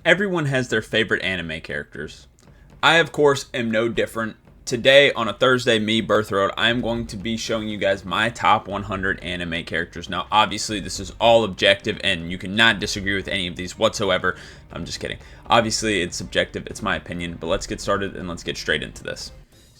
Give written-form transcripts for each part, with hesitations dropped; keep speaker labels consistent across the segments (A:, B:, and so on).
A: Everyone has their favorite anime characters. I, of course, am no different. Today, on a Thursday, me, Birth Road, I am going to be showing you guys my top 100 anime characters. Now, obviously, this is all objective, and you cannot disagree with any of these whatsoever. I'm just kidding. Obviously, it's subjective. It's my opinion. But let's get started, and let's get straight into this.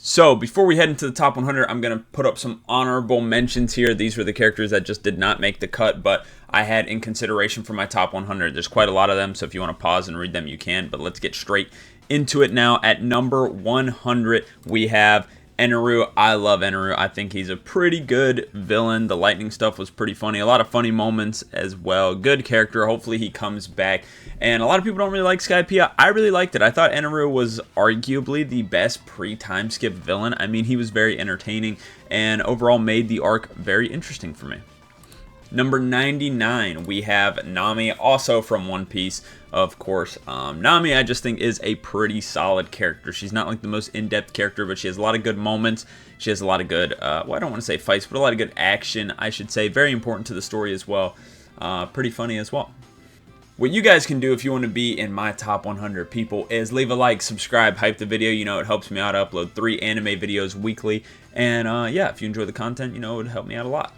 A: So, before we head into the top 100, I'm going to put up some honorable mentions here. These were the characters that just did not make the cut, but I had in consideration for my top 100. There's quite a lot of them, so if you want to pause and read them, you can, but let's get straight into it now. At number 100, we have Eneru. I love Eneru. I think he's a pretty good villain. The lightning stuff was pretty funny. A lot of funny moments as well. Good character. Hopefully he comes back. And a lot of people don't really like Skypiea. I really liked it. I thought Eneru was arguably the best pre-time skip villain. I mean, he was very entertaining and overall made the arc very interesting for me. Number 99, we have Nami, also from One Piece, of course. Nami, I just think, is a pretty solid character. She's not like the most in-depth character, but she has a lot of good moments. She has a lot of good, well, I don't want to say fights, but a lot of good action, I should say. Very important to the story as well. Pretty funny as well. What you guys can do if you want to be in my top 100 people is leave a like, subscribe, hype the video. You know, it helps me out. I upload 3 anime videos weekly. And yeah, if you enjoy the content, you know, it would help me out a lot.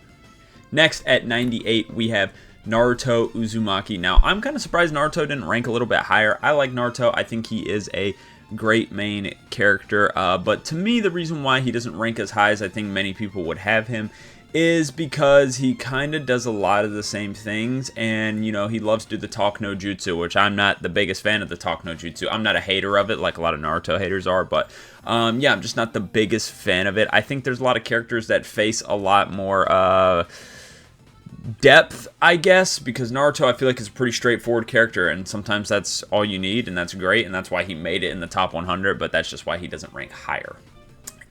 A: Next, at 98, we have Naruto Uzumaki. Now, I'm kind of surprised Naruto didn't rank a little bit higher. I like Naruto. I think he is a great main character. But to me, the reason why he doesn't rank as high as I think many people would have him is because he kind of does a lot of the same things. And, you know, he loves to do the talk no jutsu, which I'm not the biggest fan of the talk no jutsu. I'm not a hater of it like a lot of Naruto haters are. But, yeah, I'm just not the biggest fan of it. I think there's a lot of characters that face a lot more depth, I guess, because Naruto, I feel like, is a pretty straightforward character, and sometimes that's all you need, and that's great, and that's why he made it in the top 100, but that's just why he doesn't rank higher.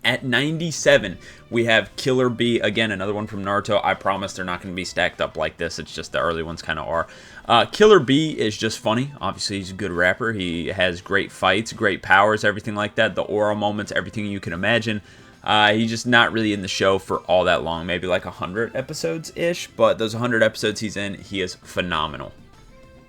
A: At 97, we have Killer Bee, again, another one from Naruto. I promise they're not going to be stacked up like this, it's just the early ones kind of are. Killer Bee is just funny. Obviously, he's a good rapper. He has great fights, great powers, everything like that, the aura moments, everything you can imagine. He's just not really in the show for all that long, maybe like 100 episodes-ish, but those 100 episodes he's in, he is phenomenal.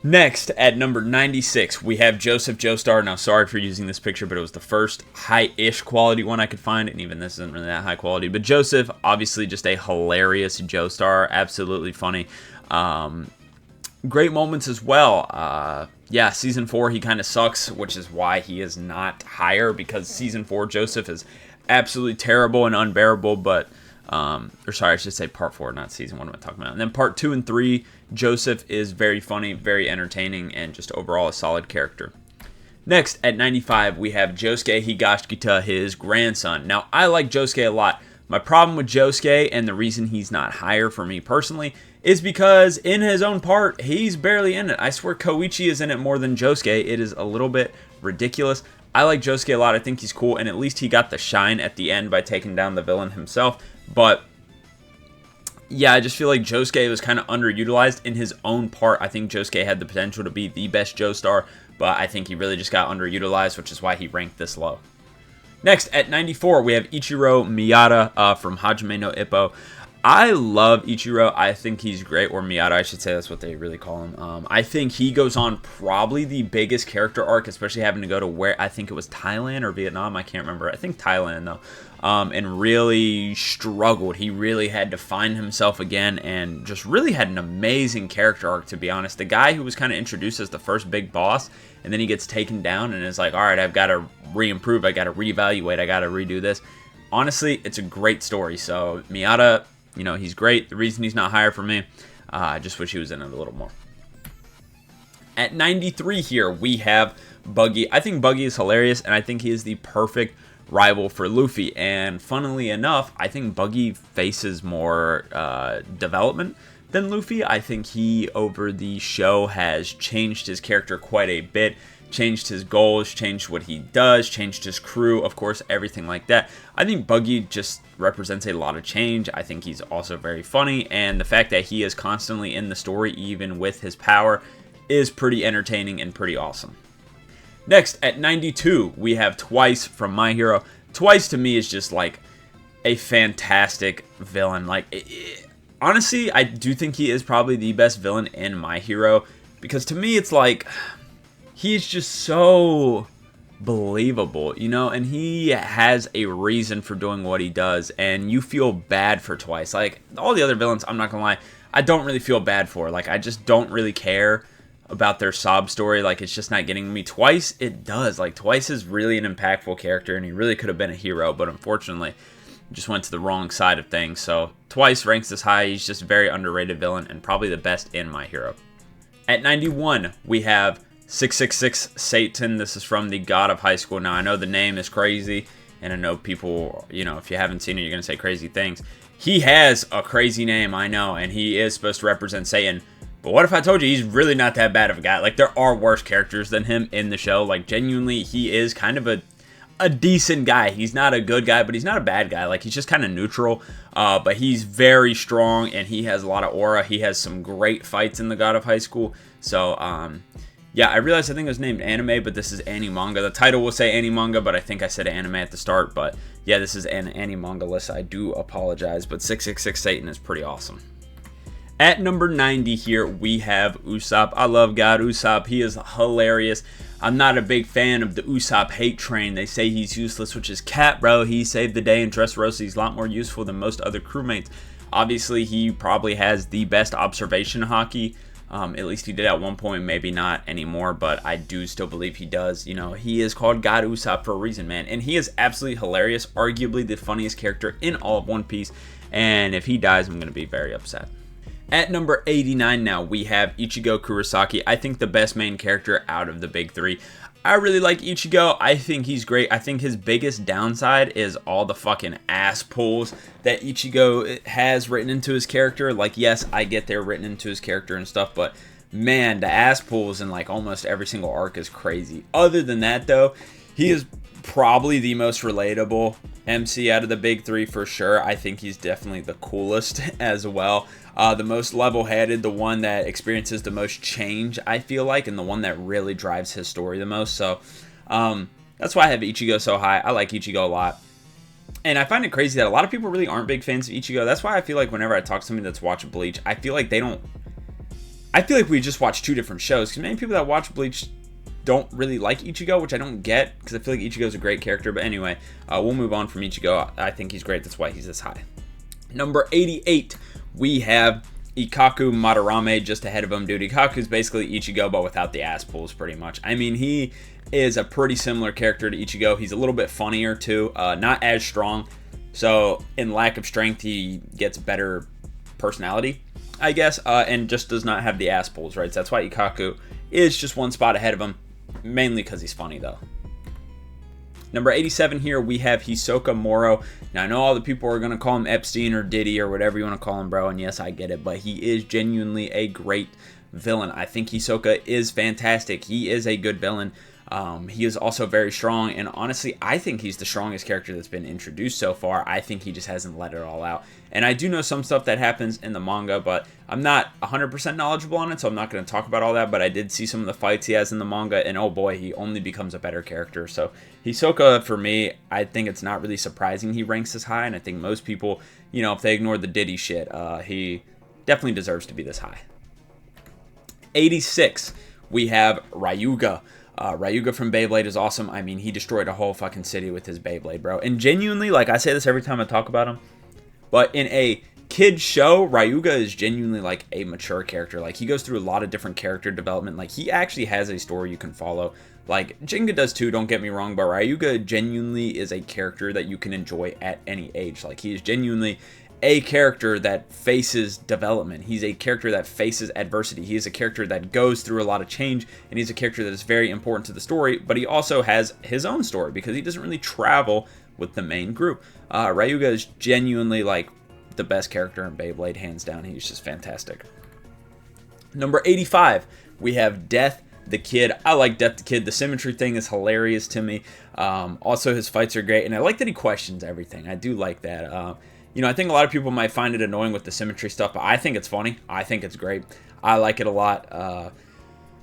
A: Next, at number 96, we have Joseph Joestar. Now, sorry for using this picture, but it was the first high-ish quality one I could find, and even this isn't really that high quality. But Joseph, obviously just a hilarious Joestar, absolutely funny. Great moments as well. Yeah, Season 4, he kind of sucks, which is why he is not higher, because Season 4 Joseph is absolutely terrible and unbearable, but, or sorry, I should say Part 4, not Season 1, what am I talking about? And then Part 2 and 3, Joseph is very funny, very entertaining, and just overall a solid character. Next, at 95, we have Josuke Higashikata, his grandson. Now, I like Josuke a lot. My problem with Josuke, and the reason he's not higher for me personally, is because in his own part, he's barely in it. I swear Koichi is in it more than Josuke. It is a little bit ridiculous. I like Josuke a lot. I think he's cool, and at least he got the shine at the end by taking down the villain himself. But yeah, I just feel like Josuke was kind of underutilized in his own part. I think Josuke had the potential to be the best Joestar, but I think he really just got underutilized, which is why he ranked this low. Next, at 94, we have Ichiro Miyata from Hajime no Ippo. I love Ichiro. I think he's great, or Miyata, I should say. That's what they really call him. I think he goes on probably the biggest character arc, especially having to go to where, I think it was Thailand or Vietnam. I can't remember. I think Thailand, though. And really struggled. He really had to find himself again and just really had an amazing character arc, to be honest. The guy who was kind of introduced as the first big boss, and then he gets taken down and is like, all right, I've got to re-improve. I got to reevaluate. I got to redo this. Honestly, it's a great story. So Miyata, you know, he's great. The reason he's not higher for me, I just wish he was in it a little more. At 93 here, we have Buggy. I think Buggy is hilarious, and I think he is the perfect rival for Luffy. And funnily enough, I think Buggy faces more development than Luffy. I think he, over the show, has changed his character quite a bit. Changed his goals, changed what he does, changed his crew, of course, everything like that. I think Buggy just represents a lot of change. I think he's also very funny, and the fact that he is constantly in the story, even with his power, is pretty entertaining and pretty awesome. Next, at 92, we have Twice from My Hero. Twice, to me, is just like a fantastic villain. Honestly, I do think he is probably the best villain in My Hero, because to me, it's like, he's just so believable, you know, and he has a reason for doing what he does, and you feel bad for Twice. Like, all the other villains, I'm not gonna lie, I don't really feel bad for. Like, I just don't really care about their sob story. Like, it's just not getting me. Twice, it does. Like, Twice is really an impactful character, and he really could have been a hero, but unfortunately, just went to the wrong side of things. So, Twice ranks this high. He's just a very underrated villain, and probably the best in My Hero. At 91, we have 666 Satan. This is from the God of High School. Now, I know the name is crazy, and I know people, you know, if you haven't seen it, you're going to say crazy things. He has a crazy name, I know, and he is supposed to represent Satan. But what if I told you he's really not that bad of a guy? Like, there are worse characters than him in the show. Like, genuinely, he is kind of a decent guy. He's not a good guy, but he's not a bad guy. Like, he's just kind of neutral. But he's very strong, and he has a lot of aura. He has some great fights in the God of High School. So, yeah, I realized I think it was named anime, but this is Ani-Manga. The title will say Ani-Manga, but I think I said anime at the start. But yeah, this is an Ani-Manga list. I do apologize, but 666 Satan is pretty awesome. At number 90 here, we have Usopp. I love God Usopp. He is hilarious. I'm not a big fan of the Usopp hate train. They say he's useless, which is cap, bro. He saved the day in Dressrosa. He's a lot more useful than most other crewmates. Obviously, he probably has the best observation haki. At least he did at one point, maybe not anymore, but I do still believe he does. You know, he is called God Usopp for a reason, man. And he is absolutely hilarious, arguably the funniest character in all of One Piece. And if he dies, I'm going to be very upset. At number 89 now, we have Ichigo Kurosaki. I think the best main character out of the big three. I really like Ichigo. I think he's great. I think his biggest downside is all the fucking ass pulls that Ichigo has written into his character. Like, yes, I get they're written into his character and stuff, but man, the ass pulls in like almost every single arc is crazy. Other than that, though, he is probably the most relatable MC out of the big three for sure. I think he's definitely the coolest as well. The most level-headed, the one that experiences the most change, I feel like, and the one that really drives his story the most. So that's why I have Ichigo so high. I like Ichigo a lot. And I find it crazy that a lot of people really aren't big fans of Ichigo. That's why I feel like whenever I talk to somebody that's watched Bleach, I feel like they don't... I feel like we just watch two different shows, because many people that watch Bleach don't really like Ichigo, which I don't get, because I feel like Ichigo's a great character. But anyway, we'll move on from Ichigo. I think he's great. That's why he's this high. Number 88, we have Ikkaku Madarame just ahead of him. Dude, Ikkaku's basically Ichigo, but without the ass pulls, pretty much. I mean, he is a pretty similar character to Ichigo. He's a little bit funnier, too. Not as strong. So, in lack of strength, he gets better personality, I guess, and just does not have the ass pulls, right? So that's why Ikkaku is just one spot ahead of him, mainly because he's funny, though. Number 87 here, we have Hisoka Moro. Now, I know all the people are going to call him Epstein or Diddy or whatever you want to call him, bro, and yes, I get it, but he is genuinely a great villain. I think Hisoka is fantastic. He is a good villain. He is also very strong, and honestly, I think he's the strongest character that's been introduced so far. I think he just hasn't let it all out. And I do know some stuff that happens in the manga, but I'm not 100% knowledgeable on it, so I'm not going to talk about all that, but I did see some of the fights he has in the manga, and oh boy, he only becomes a better character. So Hisoka, for me, I think it's not really surprising he ranks this high, and I think most people, you know, if they ignore the Diddy shit, he definitely deserves to be this high. 86, we have Ryuga. Ryuga from Beyblade is awesome. I mean, he destroyed a whole fucking city with his Beyblade, bro. And genuinely, like, I say this every time I talk about him, but in a kid's show, Ryuga is genuinely, like, a mature character. Like, he goes through a lot of different character development. Like, he actually has a story you can follow. Like, Jinga does too, don't get me wrong, but Ryuga genuinely is a character that you can enjoy at any age. Like, he is genuinely a character that faces development. He's a character that faces adversity. He is a character that goes through a lot of change, and he's a character that is very important to the story, but he also has his own story because he doesn't really travel with the main group. Ryuga is genuinely, like, the best character in Beyblade, hands down. He's just fantastic. Number 85, we have Death the Kid. I like Death the Kid. The symmetry thing is hilarious to me. Also, his fights are great, and I like that he questions everything. I do like that. You know, I think a lot of people might find it annoying with the symmetry stuff, but I think it's funny. I think it's great. I like it a lot.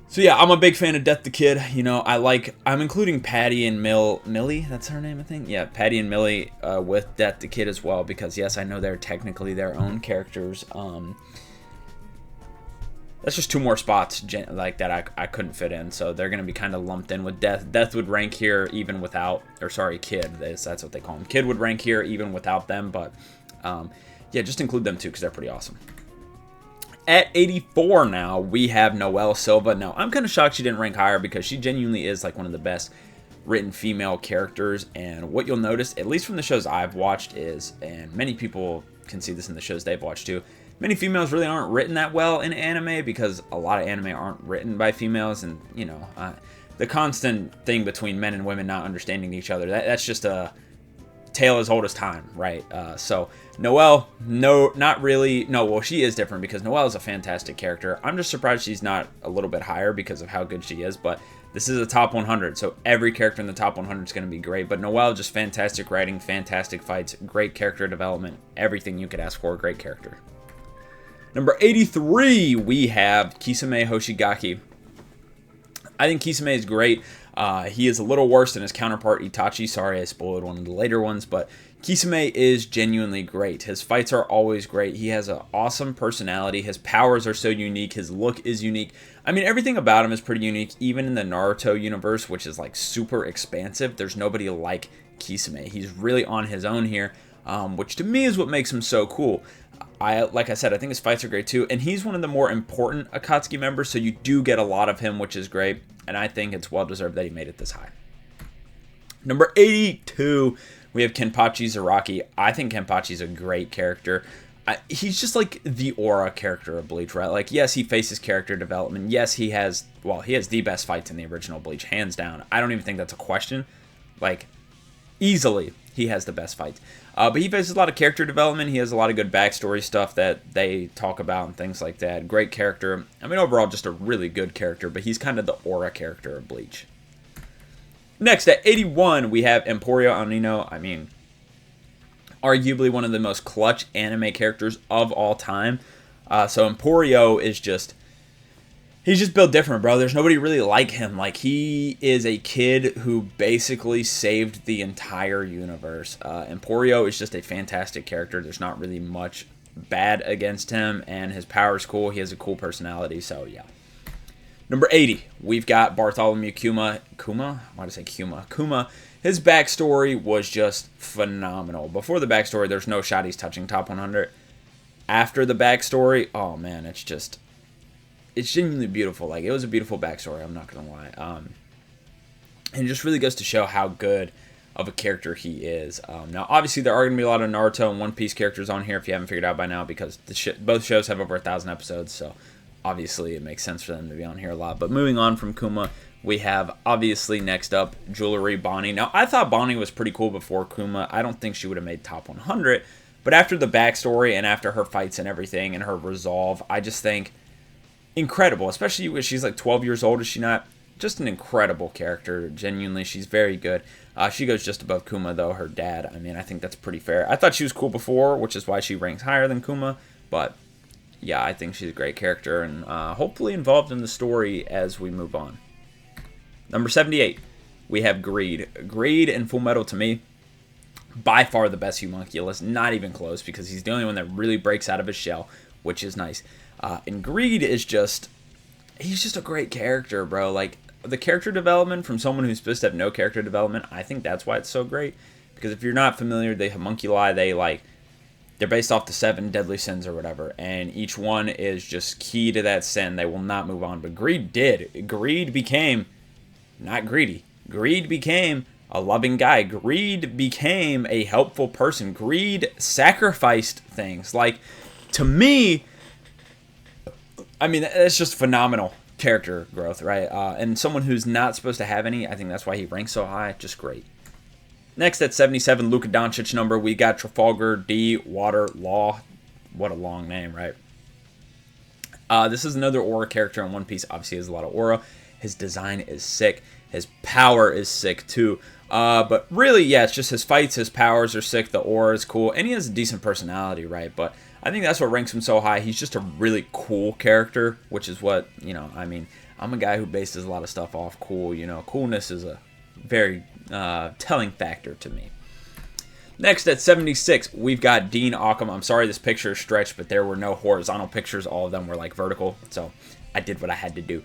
A: So yeah, I'm a big fan of Death the Kid. You know, I'm including Patty and Millie, that's her name, I think. Yeah, Patty and Millie with Death the Kid as well, because yes, I know they're technically their own characters. that's just 2 more spots like that I couldn't fit in, so they're going to be kind of lumped in with Death. Death would rank here even without, or sorry, Kid. That's what they call him. Kid would rank here even without them, but yeah, just include them too because they're pretty awesome. At 84 now, we have Noelle Silva. Now, I'm kind of shocked she didn't rank higher because she genuinely is like one of the best written female characters, and what you'll notice, at least from the shows I've watched, is, and many people can see this in the shows they've watched too, many females really aren't written that well in anime because a lot of anime aren't written by females, and you know, the constant thing between men and women not understanding each other, that's just a tale as old as time, right? So Noelle, no, not really. No, well, she is different because Noelle is a fantastic character. I'm just surprised she's not a little bit higher because of how good she is, but this is a top 100, so every character in the top 100 is going to be great. But Noelle, just fantastic writing, fantastic fights, great character development, everything you could ask for, a great character. Number 83, we have Kisame Hoshigaki. I think Kisame is great. He is a little worse than his counterpart Itachi. Sorry, I spoiled one of the later ones, but Kisame is genuinely great. His fights are always great. He has an awesome personality. His powers are so unique. His look is unique. I mean, everything about him is pretty unique. Even in the Naruto universe, which is like super expansive, there's nobody like Kisame. He's really on his own here, which to me is what makes him so cool. Like I said, I think his fights are great too, and he's one of the more important Akatsuki members, so you do get a lot of him, which is great, and I think it's well deserved that he made it this high. Number 82, we have Kenpachi Zaraki. I think Kenpachi's a great character. He's just like the aura character of Bleach, right? Like, yes, he faces character development. Yes, he has the best fights in the original Bleach, hands down. I don't even think that's a question. Like, easily, he has the best fights. But he faces a lot of character development. He has a lot of good backstory stuff that they talk about and things like that. Great character. I mean, overall, just a really good character, but he's kind of the aura character of Bleach. Next, at 81, we have Emporio Aonino. I mean, arguably one of the most clutch anime characters of all time. So Emporio is just... he's just built different, bro. There's nobody really like him. Like, he is a kid who basically saved the entire universe. Emporio is just a fantastic character. There's not really much bad against him, and his power is cool. He has a cool personality, so yeah. Number 80, we've got Bartholomew Kuma. Kuma? Why did I say Kuma? Kuma. His backstory was just phenomenal. Before the backstory, there's no shot he's touching top 100. After the backstory, oh man, it's genuinely beautiful. Like, it was a beautiful backstory, I'm not gonna lie. And it just really goes to show how good of a character he is. Now, obviously, there are going to be a lot of Naruto and One Piece characters on here if you haven't figured out by now, because both shows have over 1,000 episodes, so obviously it makes sense for them to be on here a lot. But moving on from Kuma, we have, obviously, next up, Jewelry Bonnie. Now, I thought Bonnie was pretty cool before Kuma. I don't think she would have made top 100, but after the backstory and after her fights and everything and her resolve, I just think incredible, especially when she's like 12 years old, is she not? Just an incredible character. Genuinely, she's very good. She goes just above Kuma, though, her dad. I mean, I think that's pretty fair. I thought she was cool before, which is why she ranks higher than Kuma, but yeah, I think she's a great character and hopefully involved in the story as we move on. Number 78, we have Greed. Greed in Fullmetal, to me, by far the best homunculus, not even close, because he's the only one that really breaks out of his shell, which is nice. And Greed is just, he's just a great character, bro. Like, the character development from someone who's supposed to have no character development, I think that's why it's so great. Because if you're not familiar, the homunculi, they're based off the 7 deadly sins or whatever, and each one is just key to that sin. They will not move on. But Greed did. Greed became not greedy. Greed became a loving guy. Greed became a helpful person. Greed sacrificed things. Like, to me, I mean, it's just phenomenal character growth, right? And someone who's not supposed to have any, I think that's why he ranks so high. Just great. Next at 77, Luka Doncic number, we got Trafalgar D. Water Law. What a long name, right? This is another aura character in One Piece. Obviously, he has a lot of aura. His design is sick. His power is sick, too. But really, yeah, it's just his fights, his powers are sick, the aura is cool, and he has a decent personality, right? But I think that's what ranks him so high. He's just a really cool character, which is what, you know, I mean, I'm a guy who bases a lot of stuff off cool, you know. Coolness is a very telling factor to me. Next at 76, we've got Dean Occam. I'm sorry this picture is stretched, but there were no horizontal pictures. All of them were like vertical, so I did what I had to do.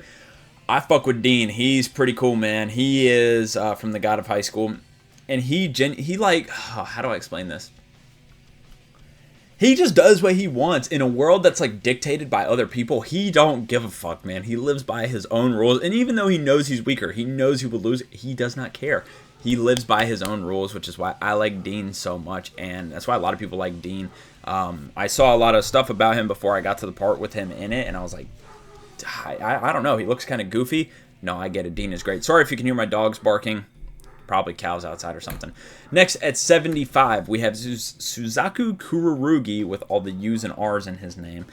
A: I fuck with Dean. He's pretty cool, man. He is from the God of High School, and he like, how do I explain this? He just does what he wants in a world that's like dictated by other people. He don't give a fuck, man. He lives by his own rules, and even though he knows he's weaker, he knows he will lose, he does not care. He lives by his own rules, which is why I like Dean so much, and that's why a lot of people like Dean. I saw a lot of stuff about him before I got to the part with him in it, and I was like, I don't know. He looks kind of goofy. No, I get it. Dean is great. Sorry if you can hear my dogs barking. Probably cows outside or something. Next, at 75, we have Suzaku Kururugi with all the U's and R's in his name.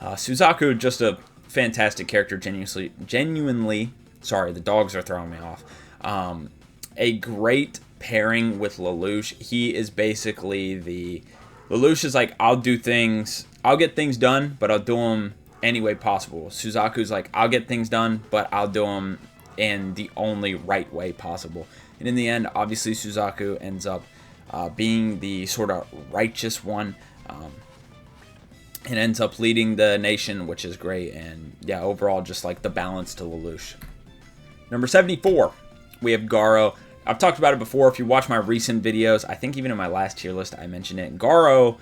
A: Suzaku, just a fantastic character, genuinely. Sorry, the dogs are throwing me off. A great pairing with Lelouch. He is basically Lelouch is like, I'll get things done, but I'll do them any way possible. Suzaku's like, I'll get things done, but I'll do them in the only right way possible. And in the end, obviously, Suzaku ends up being the sort of righteous one and ends up leading the nation, which is great. And yeah, overall, just like the balance to Lelouch. Number 74, we have Garou. I've talked about it before. If you watch my recent videos, I think even in my last tier list, I mentioned it. Garou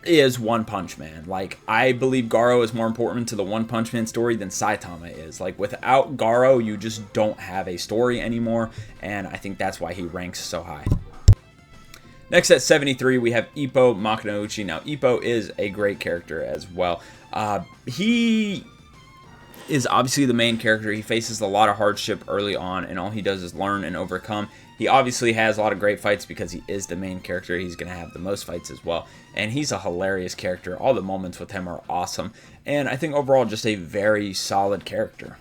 A: is One Punch Man. Like, I believe Garou is more important to the One Punch Man story than Saitama is. Like, without Garou, you just don't have a story anymore, and I think that's why he ranks so high. Next at 73, we have Ippo Makunouchi. Now, Ippo is a great character as well. He is obviously the main character. He faces a lot of hardship early on, and all he does is learn and overcome. He obviously has a lot of great fights because he is the main character. He's going to have the most fights as well. And he's a hilarious character. All the moments with him are awesome. And I think overall just a very solid character.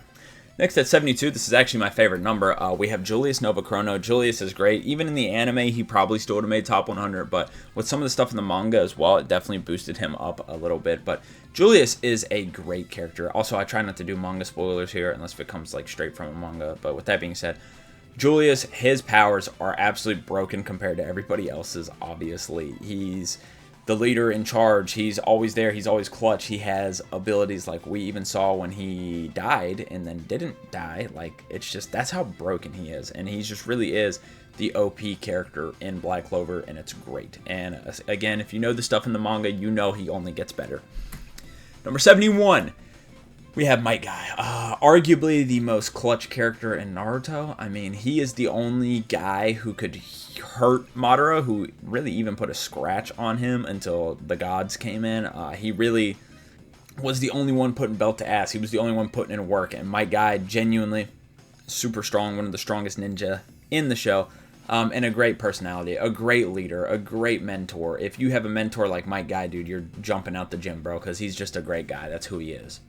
A: Next at 72, this is actually my favorite number. We have Julius Novachrono. Julius is great. Even in the anime, he probably still would have made top 100. But with some of the stuff in the manga as well, it definitely boosted him up a little bit. But Julius is a great character. Also, I try not to do manga spoilers here unless if it comes like straight from a manga. But with that being said, Julius, his powers are absolutely broken compared to everybody else's, obviously. He's the leader in charge. He's always there. He's always clutch. He has abilities like we even saw when he died and then didn't die. Like, it's just, that's how broken he is. And he just really is the OP character in Black Clover, and it's great. And again, if you know the stuff in the manga, you know he only gets better. Number 71. We have Might Guy, arguably the most clutch character in Naruto. I mean, he is the only guy who could hurt Madara, who really even put a scratch on him until the gods came in. He really was the only one putting belt to ass. He was the only one putting in work, and Might Guy, genuinely super strong, one of the strongest ninja in the show, and a great personality, a great leader, a great mentor. If you have a mentor like Might Guy, dude, you're jumping out the gym, bro, because he's just a great guy. That's who he is.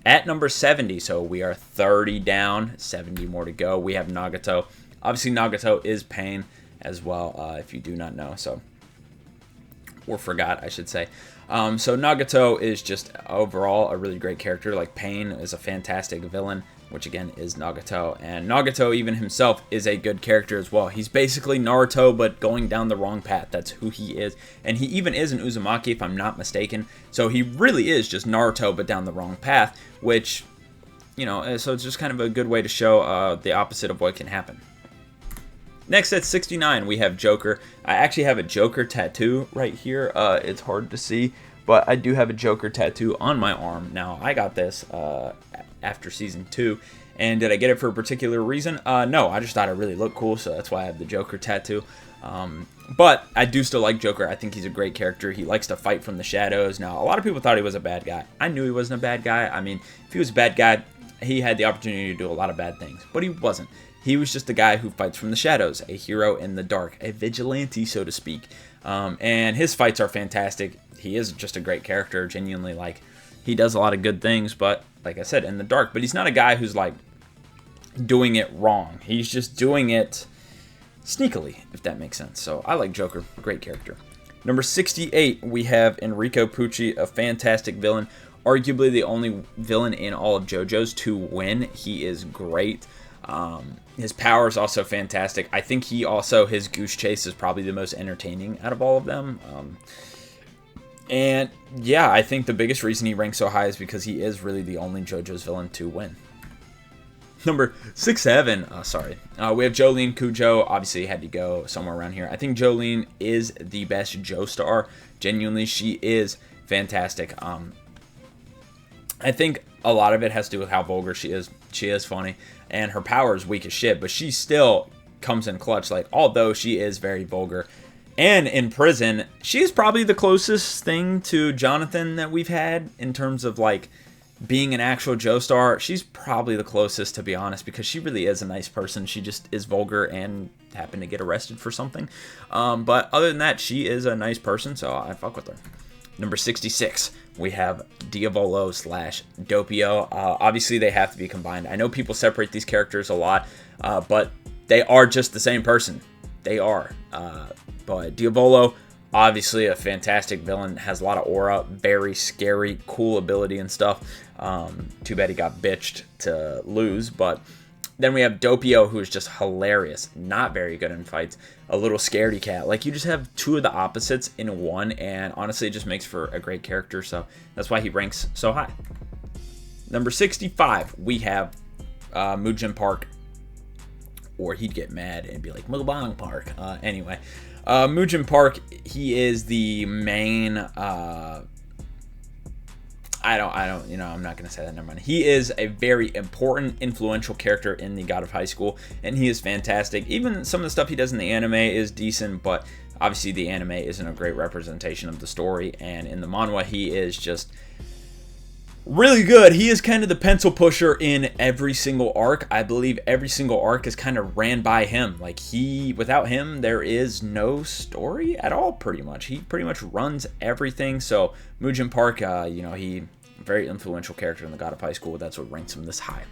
A: At number 70, so we are 30 down, 70 more to go, we have Nagato. Obviously, Nagato is Pain as well, if you do not know, so, or forgot, I should say. So Nagato is just overall a really great character. Like, Pain is a fantastic villain, which again is Nagato. And Nagato even himself is a good character as well. He's basically Naruto, but going down the wrong path. That's who he is. And he even is an Uzumaki, if I'm not mistaken. So he really is just Naruto, but down the wrong path, which, you know, so it's just kind of a good way to show the opposite of what can happen. Next at 69, we have Joker. I actually have a Joker tattoo right here. It's hard to see, but I do have a Joker tattoo on my arm. Now, I got this after Season 2, and did I get it for a particular reason? No, I just thought it really looked cool, so that's why I have the Joker tattoo. But I do still like Joker. I think he's a great character. He likes to fight from the shadows. Now, a lot of people thought he was a bad guy. I knew he wasn't a bad guy. I mean, if he was a bad guy, he had the opportunity to do a lot of bad things, but he wasn't. He was just a guy who fights from the shadows, a hero in the dark, a vigilante, so to speak. And his fights are fantastic. He is just a great character, genuinely. Like, he does a lot of good things, but like I said, in the dark. But he's not a guy who's like doing it wrong. He's just doing it sneakily, if that makes sense. So I like Joker, great character. Number 68, we have Enrico Pucci, a fantastic villain. Arguably the only villain in all of JoJo's to win. He is great. His power is also fantastic. I think his Goose Chase is probably the most entertaining out of all of them. And yeah, I think the biggest reason he ranks so high is because he is really the only JoJo's villain to win. Number 67, we have Jolyne Cujoh. Obviously, he had to go somewhere around here. I think Jolyne is the best Joestar. Genuinely, she is fantastic. I think a lot of it has to do with how vulgar she is. She is funny, and her power is weak as shit, but she still comes in clutch. Like, although she is very vulgar, and in prison, she is probably the closest thing to Jonathan that we've had in terms of like being an actual Joestar. She's probably the closest, to be honest, because she really is a nice person. She just is vulgar and happened to get arrested for something. But other than that, she is a nice person, so I fuck with her. Number 66, we have Diavolo / Doppio. Obviously, they have to be combined. I know people separate these characters a lot, but they are just the same person. They are. But Diavolo, obviously a fantastic villain, has a lot of aura, very scary, cool ability and stuff. Too bad he got bitched to lose, but then we have Doppio, who is just hilarious, not very good in fights, a little scaredy cat. Like, you just have two of the opposites in one, and honestly, it just makes for a great character, so that's why he ranks so high. Number 65, we have Mujin Park, or he'd get mad and be like, Mubang Park. Anyway, Mujin Park, he is the main, I'm not going to say that, never mind. He is a very important, influential character in the God of High School, and he is fantastic. Even some of the stuff he does in the anime is decent, but obviously the anime isn't a great representation of the story, and in the manhwa, he is just really good. He is kind of the pencil pusher in every single arc. I believe every single arc is kind of ran by him. Like, without him, there is no story at all, pretty much. He pretty much runs everything. So, Mujin Park, he very influential character in the God of High School. That's what ranks him this high.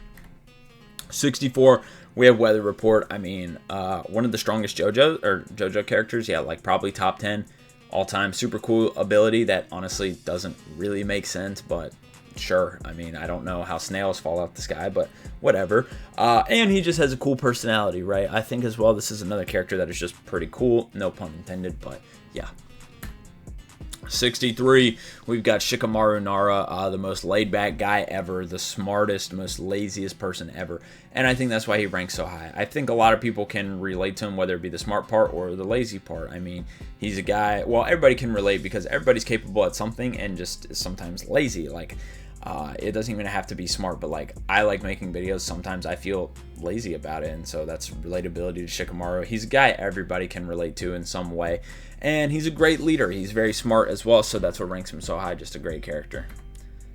A: 64, we have Weather Report. I mean, one of the strongest JoJo characters. Yeah, like probably top 10 all time. Super cool ability that honestly doesn't really make sense, but sure. I mean, I don't know how snails fall out the sky, but whatever. And he just has a cool personality, right? I think as well, this is another character that is just pretty cool. No pun intended, but yeah. 63, we've got Shikamaru Nara, the most laid-back guy ever, the smartest, most laziest person ever, and I think that's why he ranks so high. I think a lot of people can relate to him, whether it be the smart part or the lazy part. I mean, he's a guy, well, everybody can relate because everybody's capable at something and just is sometimes lazy. Like, it doesn't even have to be smart, but like, I like making videos. Sometimes I feel lazy about it, and so that's relatability to Shikamaru. He's a guy everybody can relate to in some way, and he's a great leader. He's very smart as well, so that's what ranks him so high. Just a great character.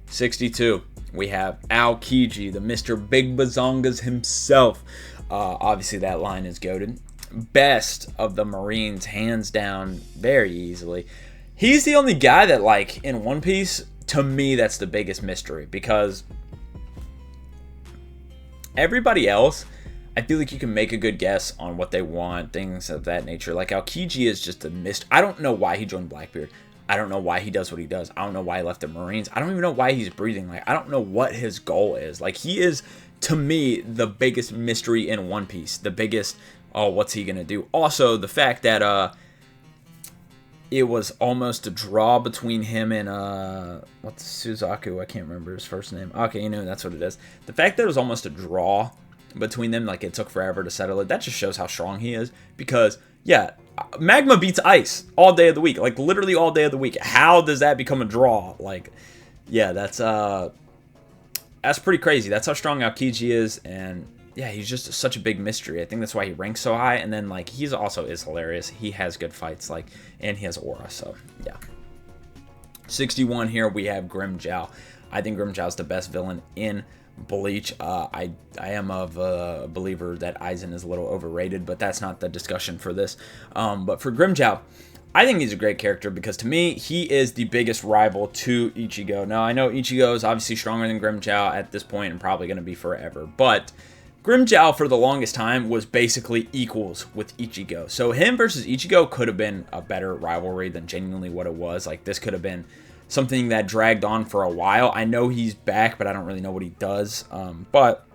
A: 62, we have Aokiji, the Mr. Big Bazongas himself. Obviously, that line is goated. Best of the Marines, hands down, very easily. He's the only guy that, like, in One Piece, to me, that's the biggest mystery, because everybody else, I feel like you can make a good guess on what they want, things of that nature. Like, Aokiji is just a mystery. I don't know why he joined Blackbeard. I don't know why he does what he does. I don't know why he left the Marines. I don't even know why he's breathing. Like, I don't know what his goal is. Like, he is, to me, the biggest mystery in One Piece. The biggest, oh, what's he gonna do? Also, the fact that, it was almost a draw between him and, what's Suzaku? I can't remember his first name. Okay, that's what it is. The fact that it was almost a draw between them, like it took forever to settle it, that just shows how strong he is. Because, yeah, Magma beats Ice all day of the week. Like, literally all day of the week. How does that become a draw? Like, yeah, that's pretty crazy. That's how strong Aokiji is, and yeah, he's just such a big mystery. I think that's why he ranks so high. And then, like, he's also is hilarious. He has good fights, like, and he has aura. So, yeah. 61 here, we have Grimmjow. I think Grimmjow's the best villain in Bleach. I am of a believer that Aizen is a little overrated, but that's not the discussion for this. But for Grimmjow, I think he's a great character because, to me, he is the biggest rival to Ichigo. Now, I know Ichigo is obviously stronger than Grimmjow at this point and probably going to be forever, but Grimmjow, for the longest time, was basically equals with Ichigo. So him versus Ichigo could have been a better rivalry than genuinely what it was. Like, this could have been something that dragged on for a while. I know he's back, but I don't really know what he does. But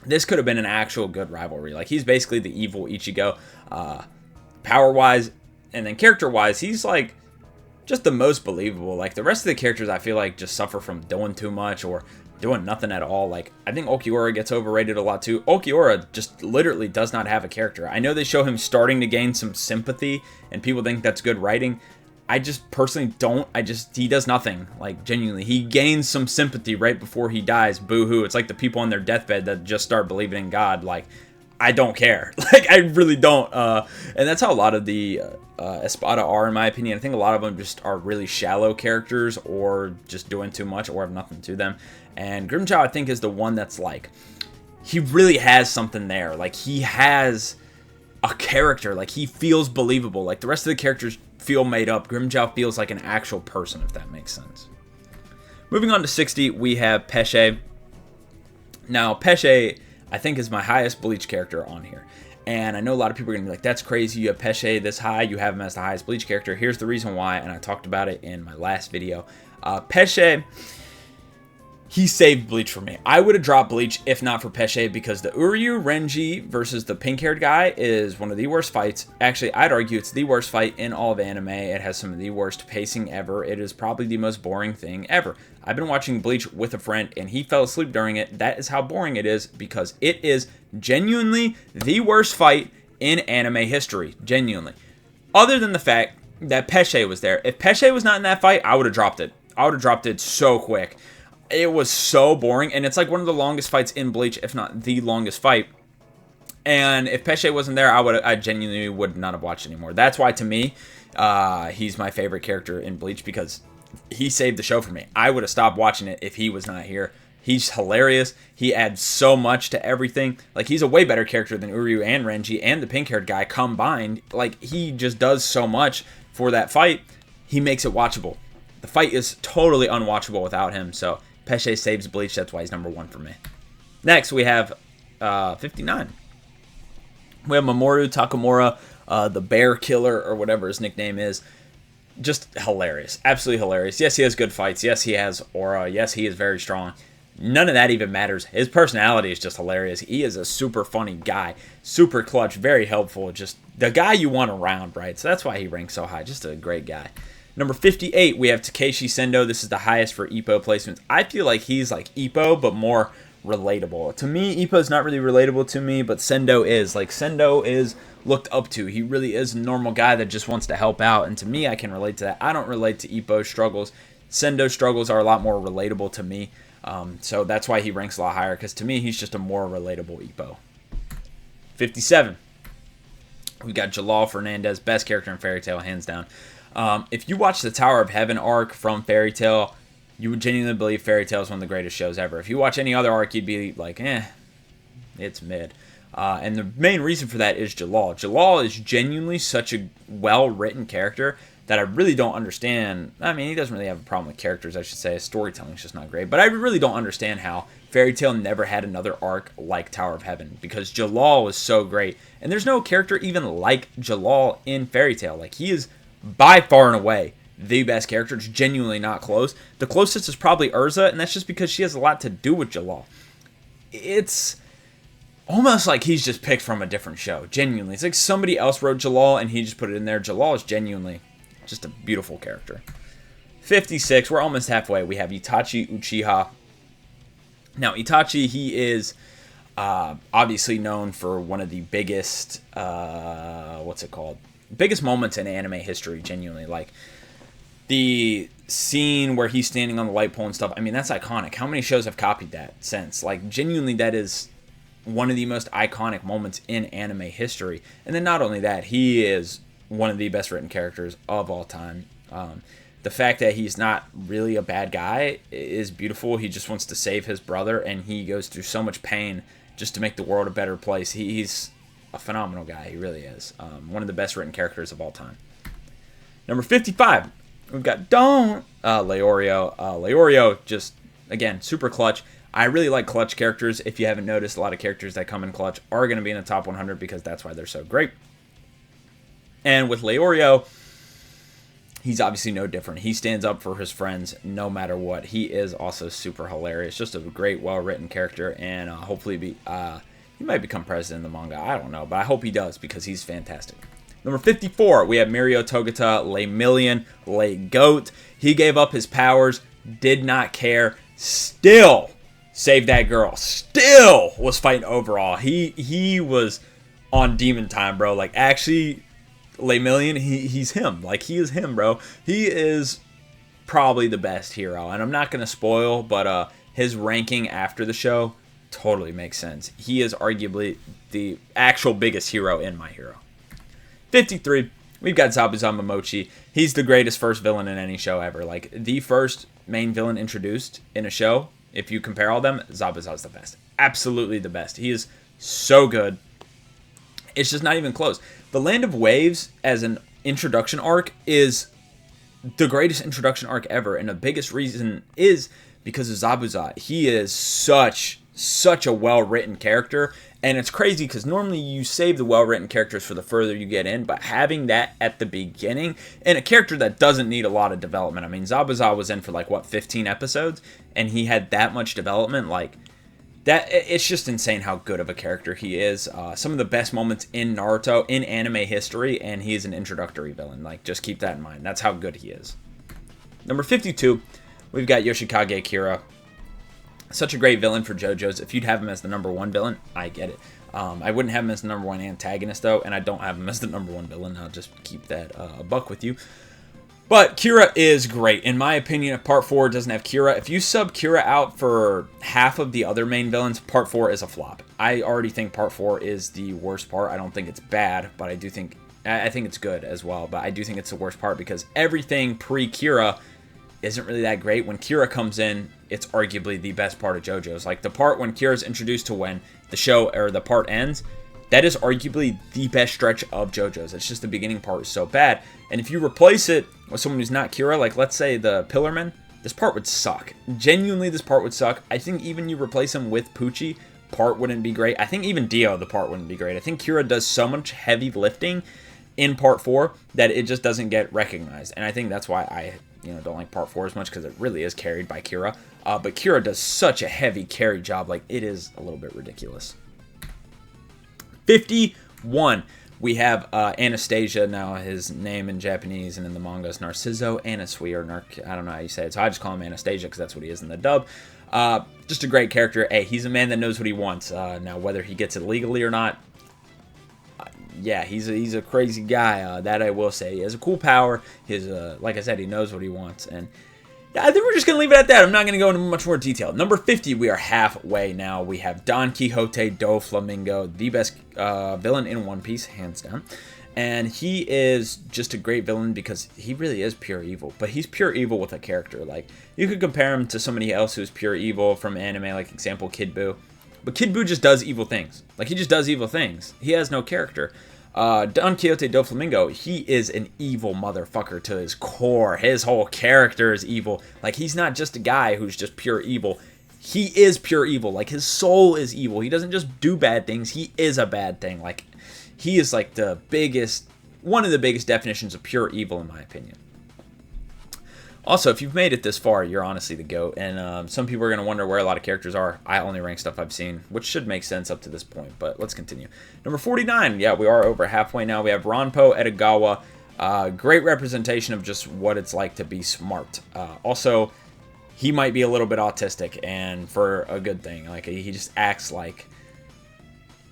A: this could have been an actual good rivalry. Like, he's basically the evil Ichigo, power-wise, and then character-wise, he's like just the most believable. Like, the rest of the characters, I feel like, just suffer from doing too much or doing nothing at all. Like, I think Ulquiorra gets overrated a lot too. Ulquiorra just literally does not have a character. I know they show him starting to gain some sympathy, and people think that's good writing. I just personally don't. He does nothing. Like, genuinely, he gains some sympathy right before he dies. Boo-hoo. It's like the people on their deathbed that just start believing in God. Like, I don't care. Like, I really don't. And that's how a lot of the Espada are, in my opinion. I think a lot of them just are really shallow characters, or just doing too much, or have nothing to them. And Grimmjow, I think, is the one that's like, he really has something there. Like, he has a character. Like, he feels believable. Like, the rest of the characters feel made up. Grimmjow feels like an actual person, if that makes sense. Moving on to 60, we have Pesce. Now, Pesce, I think, is my highest Bleach character on here. And I know a lot of people are going to be like, that's crazy. You have Pesce this high. You have him as the highest Bleach character. Here's the reason why, and I talked about it in my last video. Pesce, he saved Bleach for me. I would have dropped Bleach if not for Pesce, because the Uryu Renji versus the pink-haired guy is one of the worst fights. Actually, I'd argue it's the worst fight in all of anime. It has some of the worst pacing ever. It is probably the most boring thing ever. I've been watching Bleach with a friend, and he fell asleep during it. That is how boring it is, because it is genuinely the worst fight in anime history. Genuinely. Other than the fact that Pesce was there. If Pesce was not in that fight, I would have dropped it. I would have dropped it so quick. It was so boring, and it's like one of the longest fights in Bleach, if not the longest fight. And if Pesce wasn't there, I genuinely would not have watched anymore. That's why, to me, he's my favorite character in Bleach, because he saved the show for me. I would have stopped watching it if he was not here. He's hilarious. He adds so much to everything. Like, he's a way better character than Uryu and Renji and the pink-haired guy combined. Like, he just does so much for that fight. He makes it watchable. The fight is totally unwatchable without him, so Pesce saves Bleach. That's why he's number one for me. Next, we have 59. We have Mamoru Takamura, the bear killer, or whatever his nickname is. Just hilarious. Absolutely hilarious. Yes, he has good fights. Yes, he has aura. Yes, he is very strong. None of that even matters. His personality is just hilarious. He is a super funny guy. Super clutch. Very helpful. Just the guy you want around, right? So that's why he ranks so high. Just a great guy. Number 58, we have Takeshi Sendo. This is the highest for Ippo placements. I feel like he's like Ippo, but more relatable. To me, Ippo's not really relatable to me, but Sendo is. Like, Sendo is looked up to. He really is a normal guy that just wants to help out, and to me, I can relate to that. I don't relate to Ippo's struggles. Sendo's struggles are a lot more relatable to me, so that's why he ranks a lot higher, because to me, he's just a more relatable Ippo. 57. We got Jalal Fernandez, best character in Fairy Tail, hands down. If you watch the Tower of Heaven arc from Fairy Tail, you would genuinely believe Fairy Tail is one of the greatest shows ever. If you watch any other arc, you'd be like, it's mid. And the main reason for that is Jalal. Jalal is genuinely such a well-written character that I really don't understand. I mean, he doesn't really have a problem with characters, I should say. His storytelling is just not great. But I really don't understand how Fairy Tail never had another arc like Tower of Heaven, because Jalal was so great. And there's no character even like Jalal in Fairy Tail. Like, he is by far and away the best character. It's genuinely not close. The closest is probably Urza, and that's just because she has a lot to do with Jalal. It's almost like he's just picked from a different show. Genuinely. It's like somebody else wrote Jalal, and he just put it in there. Jalal is genuinely just a beautiful character. 56. We're almost halfway. We have Itachi Uchiha. Now, Itachi, he is obviously known for one of the biggest, biggest moments in anime history, genuinely. Like, the scene where he's standing on the light pole and stuff, I mean, that's iconic. How many shows have copied that since? Like, genuinely, that is one of the most iconic moments in anime history. And then not only that, he is one of the best written characters of all time. The fact that he's not really a bad guy is beautiful. He just wants to save his brother, and he goes through so much pain just to make the world a better place. He's a phenomenal guy. He really is. One of the best written characters of all time. Number 55, we've got Leorio. Leorio, just, again, super clutch. I really like clutch characters. If you haven't noticed, a lot of characters that come in clutch are going to be in the top 100 because that's why they're so great. And with Leorio, He's obviously no different. He stands up for his friends no matter what. He is also super hilarious. Just a great, well-written character, and hopefully he might become president of the manga. I don't know, but I hope he does because he's fantastic. Number 54, we have Mirio Togata, Lemillion, Goat. He gave up his powers, did not care, still saved that girl, still was fighting overall. He was on demon time, bro. Like, actually, Lemillion, he's him. Like, he is him, bro. He is probably the best hero. And I'm not going to spoil, but his ranking after the show totally makes sense. He is arguably the actual biggest hero in My Hero. 53, we've got Zabuza Momochi. He's the greatest first villain in any show ever. Like, the first main villain introduced in a show, if you compare all of them, Zabuza's the best. Absolutely the best. He is so good. It's just not even close. The Land of Waves as an introduction arc is the greatest introduction arc ever, and the biggest reason is because of Zabuza. He is such a well-written character, and it's crazy because normally you save the well-written characters for the further you get in, but having that at the beginning, and a character that doesn't need a lot of development. I mean, Zabuza was in for like, what, 15 episodes, and he had that much development, like, that, it's just insane how good of a character he is. Some of the best moments in Naruto, in anime history, and he's an introductory villain. Like, just keep that in mind. That's how good he is. Number 52, we've got Yoshikage Kira. Such a great villain for JoJo's. If you'd have him as the number one villain, I get it. I wouldn't have him as the number one antagonist, though, and I don't have him as the number one villain. I'll just keep that a buck with you. But Kira is great. In my opinion, if Part 4 doesn't have Kira, if you sub Kira out for half of the other main villains, Part 4 is a flop. I already think Part 4 is the worst part. I don't think it's bad, but I think it's good as well. But I do think it's the worst part because everything pre-Kira isn't really that great. When Kira comes in, it's arguably the best part of JoJo's. Like, the part when Kira's introduced to when the show or the part ends, that is arguably the best stretch of JoJo's. It's just the beginning part is so bad. And if you replace it with someone who's not Kira, like let's say the Pillarman, this part would suck. Genuinely, this part would suck. I think even you replace him with Pucci, part wouldn't be great. I think even Dio, the part wouldn't be great. I think Kira does so much heavy lifting in Part 4 that it just doesn't get recognized. And I think that's why I don't like Part 4 as much, because it really is carried by Kira. But Kira does such a heavy carry job, like it is a little bit ridiculous. 51, we have Anastasia. Now his name in Japanese and in the manga is Narciso Anasui, or I don't know how you say it, so I just call him Anastasia because that's what he is in the dub. Just a great character. Hey, he's a man that knows what he wants. Now whether he gets it legally or not, yeah, he's a crazy guy. That I will say. He has a cool power. Like I said, he knows what he wants. And yeah, I think we're just going to leave it at that. I'm not going to go into much more detail. Number 50, we are halfway now. We have Don Quixote do Flamingo, the best villain in One Piece, hands down. And he is just a great villain because he really is pure evil. But he's pure evil with a character. Like, you could compare him to somebody else who's pure evil from anime, like example Kid Buu. But Kid Buu just does evil things. Like, he just does evil things. He has no character. Don Quixote do Flamingo, he is an evil motherfucker to his core. His whole character is evil. Like, he's not just a guy who's just pure evil. He is pure evil. Like, his soul is evil. He doesn't just do bad things. He is a bad thing. Like, he is like one of the biggest definitions of pure evil, in my opinion. Also, if you've made it this far, you're honestly the GOAT. And some people are going to wonder where a lot of characters are. I only rank stuff I've seen, which should make sense up to this point. But let's continue. Number 49. Yeah, we are over halfway now. We have Ranpo Edogawa. Great representation of just what it's like to be smart. Also, he might be a little bit autistic, and for a good thing. Like, he just acts like...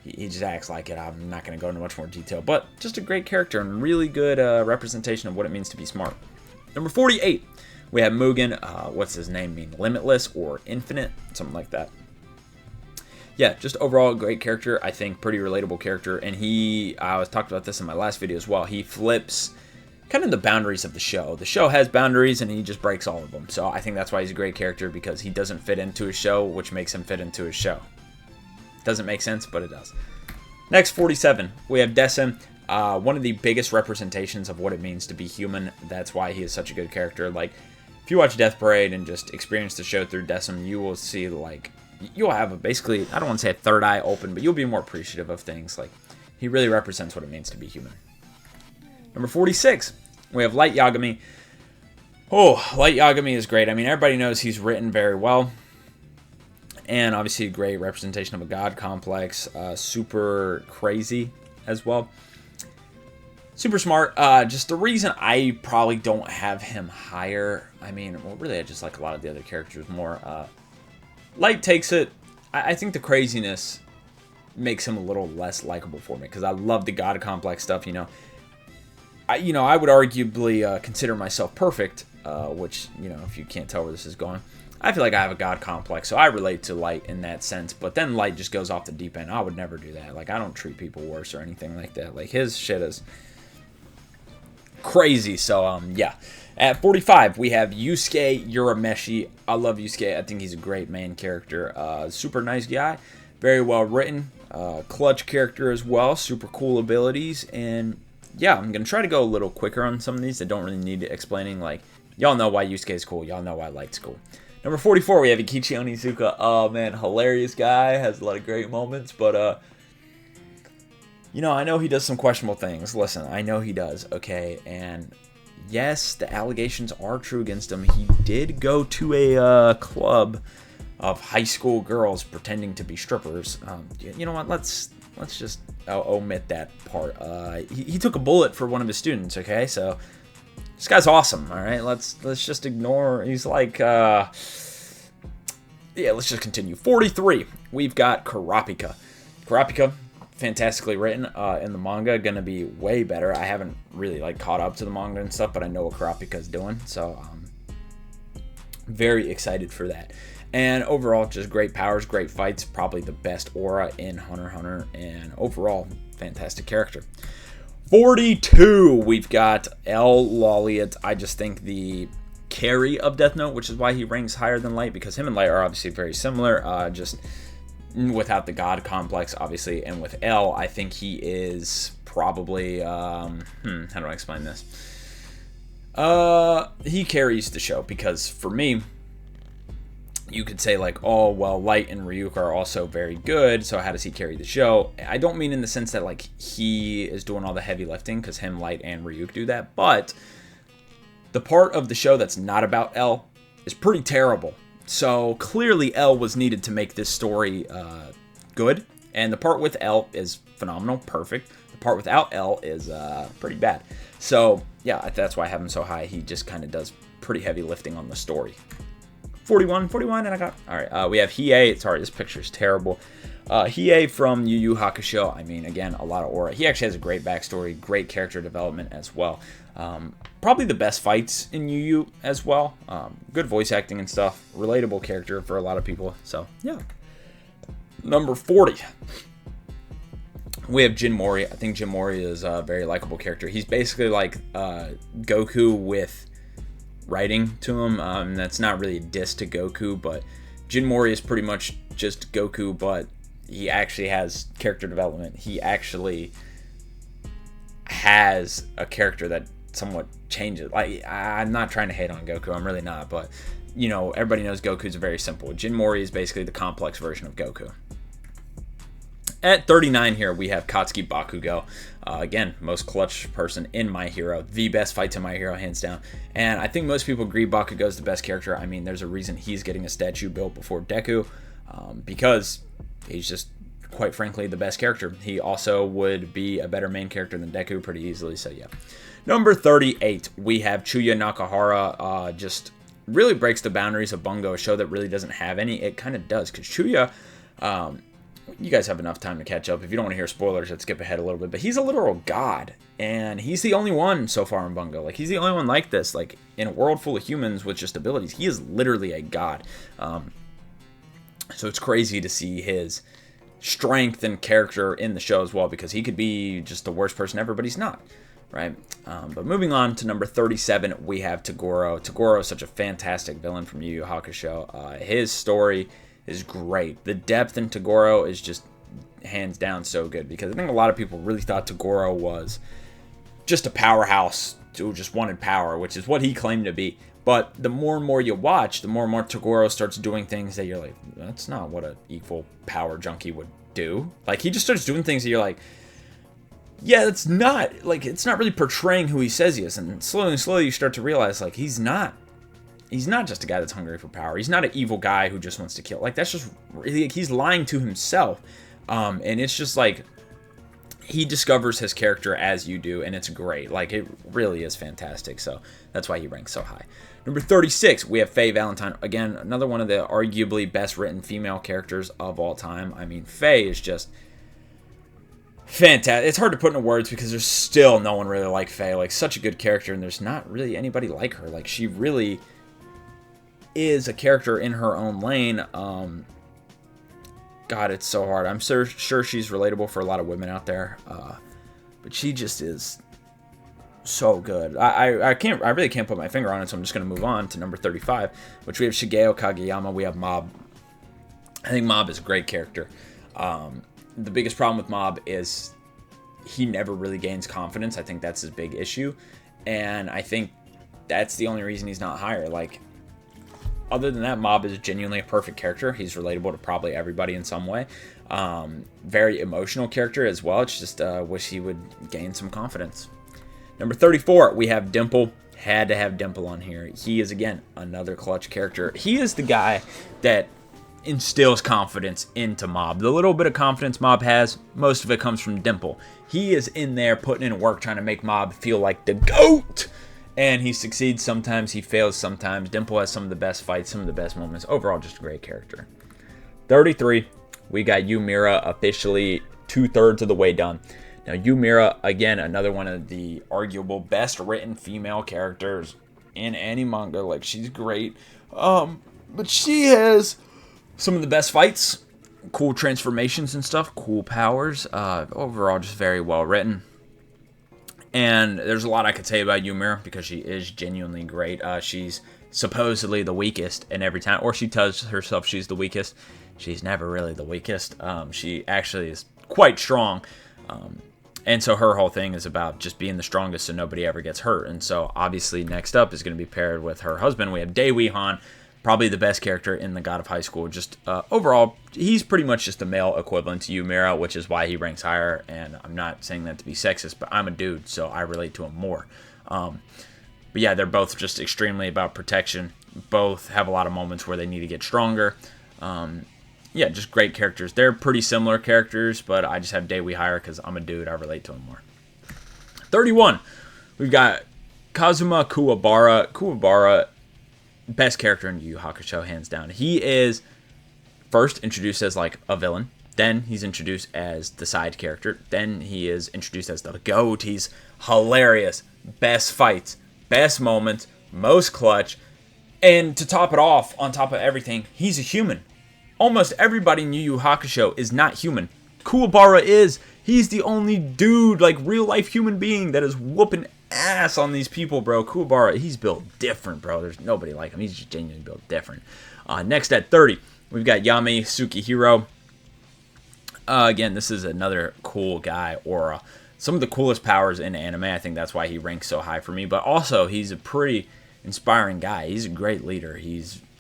A: He just acts like it. I'm not going to go into much more detail. But just a great character and really good representation of what it means to be smart. Number 48, we have Mugen. What's his name mean? Limitless or infinite? Something like that. Yeah, just overall a great character. I think pretty relatable character. And I was talked about this in my last video as well. He flips kind of the boundaries of the show. The show has boundaries and he just breaks all of them. So I think that's why he's a great character, because he doesn't fit into his show, which makes him fit into his show. Doesn't make sense, but it does. Next, 47, we have Dessen. One of the biggest representations of what it means to be human. That's why he is such a good character. Like, if you watch Death Parade and just experience the show through Dessen, you will see, like, you'll have basically, I don't want to say a third eye open, but you'll be more appreciative of things. Like, he really represents what it means to be human. Number 46, we have Light Yagami. Oh, Light Yagami is great. I mean, everybody knows he's written very well. And obviously a great representation of a god complex. Super crazy as well. Super smart. Just the reason I probably don't have him higher, I mean, well, really, I just like a lot of the other characters more. Light takes it. I think the craziness makes him a little less likable for me because I love the god complex stuff. I would arguably consider myself perfect, which, if you can't tell where this is going, I feel like I have a god complex, so I relate to Light in that sense. But then Light just goes off the deep end. I would never do that. Like, I don't treat people worse or anything like that. Like, his shit is crazy. So, yeah. At 45, we have Yusuke Urameshi. I love Yusuke. I think he's a great main character. Super nice guy. Very well written. Clutch character as well. Super cool abilities. And, yeah, I'm going to try to go a little quicker on some of these that don't really need explaining. Like, y'all know why Yusuke is cool. Y'all know why Light's cool. Number 44, we have Ikichi Onizuka. Oh, man, hilarious guy. Has a lot of great moments. But, I know he does some questionable things. Listen, I know he does, okay? And, yes, the allegations are true against him. He did go to a club of high school girls pretending to be strippers. You know what? Let's just omit that part. He took a bullet for one of his students, okay? So... this guy's awesome, all right? Let's just ignore... he's like, yeah, let's just continue. 43, we've got Kurapika. Kurapika, fantastically written in the manga. Gonna be way better. I haven't really, caught up to the manga and stuff, but I know what Kurapika's doing, so very excited for that. And overall, just great powers, great fights. Probably the best aura in Hunter x Hunter, and overall, fantastic character. 42, we've got L. Lolliot. I just think the carry of Death Note, which is why he ranks higher than Light, because him and Light are obviously very similar, just without the god complex, obviously. And with L, I think he is probably, how do I explain this? He carries the show, because for me, you could say oh, well, Light and Ryuk are also very good, so how does he carry the show? I don't mean in the sense that, he is doing all the heavy lifting, because him, Light, and Ryuk do that, but the part of the show that's not about L is pretty terrible. So, clearly, L was needed to make this story good, and the part with L is phenomenal, perfect. The part without L is pretty bad. So, yeah, that's why I have him so high. He just kind of does pretty heavy lifting on the story. 41, and I got... alright, we have Hiei. Sorry, this picture is terrible. Hiei from Yu Yu Hakusho. I mean, again, a lot of aura. He actually has a great backstory, great character development as well. Probably the best fights in Yu Yu as well. Good voice acting and stuff. Relatable character for a lot of people. So, yeah. Number 40. We have Jin Mori. I think Jin Mori is a very likable character. He's basically like Goku with writing to him. That's not really a diss to Goku, but Jin Mori is pretty much just Goku, but he actually has character development. He actually has a character that somewhat changes. I'm not trying to hate on Goku. I'm really not, but everybody knows Goku's very simple. Jin Mori is basically the complex version of Goku. At 39 here, we have Katsuki Bakugo. Again, most clutch person in My Hero. The best fights in My Hero, hands down. And I think most people agree Bakugo is the best character. I mean, there's a reason he's getting a statue built before Deku. Because he's just, quite frankly, the best character. He also would be a better main character than Deku pretty easily, so yeah. Number 38, we have Chuya Nakahara. Just really breaks the boundaries of Bungo, a show that really doesn't have any. It kind of does, because Chuya... you guys have enough time to catch up. If you don't want to hear spoilers, let's skip ahead a little bit. But he's a literal god, and he's the only one so far in Bungo. He's the only one like this. In a world full of humans with just abilities, he is literally a god. So it's crazy to see his strength and character in the show as well, because he could be just the worst person ever, but he's not, right? But moving on to number 37, we have Toguro. Toguro is such a fantastic villain from Yu Yu Hakusho. His story is great. The depth in Toguro is just hands down so good, because I think a lot of people really thought Toguro was just a powerhouse who just wanted power, which is what he claimed to be. But the more and more you watch, the more and more Toguro starts doing things that you're like, that's not what an equal power junkie would do. He just starts doing things that you're like, yeah, it's not really portraying who he says he is. And slowly you start to realize, he's not he's not just a guy that's hungry for power. He's not an evil guy who just wants to kill. Like, that's just really, he's lying to himself. And it's just like, he discovers his character as you do, and it's great. Like, it really is fantastic. So that's why he ranks so high. Number 36, we have Faye Valentine. Again, another one of the arguably best written female characters of all time. I mean, Faye is just fantastic. It's hard to put into words because there's still no one really like Faye. Like, such a good character, and there's not really anybody like her. Like, she really is a character in her own lane. God, it's so hard. I'm sure she's relatable for a lot of women out there, but she just is so good. I really can't put my finger on it, so I'm just gonna move on to number 35, which we have Shigeo Kageyama. We have Mob. I think Mob is a great character. The biggest problem with Mob is he never really gains confidence. I think that's his big issue, and I think that's the only reason he's not higher. Like, other than that, Mob is genuinely a perfect character. He's relatable to probably everybody in some way. Very emotional character as well. It's just wish he would gain some confidence. Number 34, we have Dimple. Had to have Dimple on here. He is, again, another clutch character. He is the guy that instills confidence into Mob. The little bit of confidence Mob has, most of it comes from Dimple. He is in there putting in work, trying to make Mob feel like the GOAT. And he succeeds sometimes, he fails sometimes. Dimple has some of the best fights, some of the best moments. Overall, just a great character. 33, we got Ymira, officially 2/3 of the way done. Now, Ymira, again, another one of the arguable best written female characters in any manga. Like, she's great. But she has some of the best fights, cool transformations and stuff, cool powers. Overall, just very well written. And there's a lot I could say about Ymira because she is genuinely great. She's supposedly the weakest, and every time, or she tells herself she's the weakest, she's never really the weakest. She actually is quite strong. And so her whole thing is about just being the strongest so nobody ever gets hurt. And so obviously next up is going to be paired with her husband. We have Dae Wi Han, probably the best character in the God of High School. Just overall, he's pretty much just a male equivalent to Ymira, which is why he ranks higher. And I'm not saying that to be sexist, but I'm a dude, so I relate to him more. But yeah, they're both just extremely about protection. Both have a lot of moments where they need to get stronger. Yeah, just great characters. They're pretty similar characters, but I just have Dae Wi higher because I'm a dude. I relate to him more. 31, we've got Kazuma Kuwabara. Kuwabara, best character in Yu Yu Hakusho, hands down. He is first introduced as like a villain. Then he's introduced as the side character. Then he is introduced as the GOAT. He's hilarious. Best fights, best moments, most clutch. And to top it off, on top of everything, he's a human. Almost everybody in Yu Yu Hakusho is not human. Kuwabara is. He's the only dude, like real life human being that is whooping ass on these people, bro. Kuwabara, he's built different, bro. There's nobody like him. He's just genuinely built different. Next at 30, we've got Yami Tsukihiro. Again, this is another cool guy, Aura. Some of the coolest powers in anime. I think that's why he ranks so high for me. But also, he's a pretty inspiring guy. He's a great leader.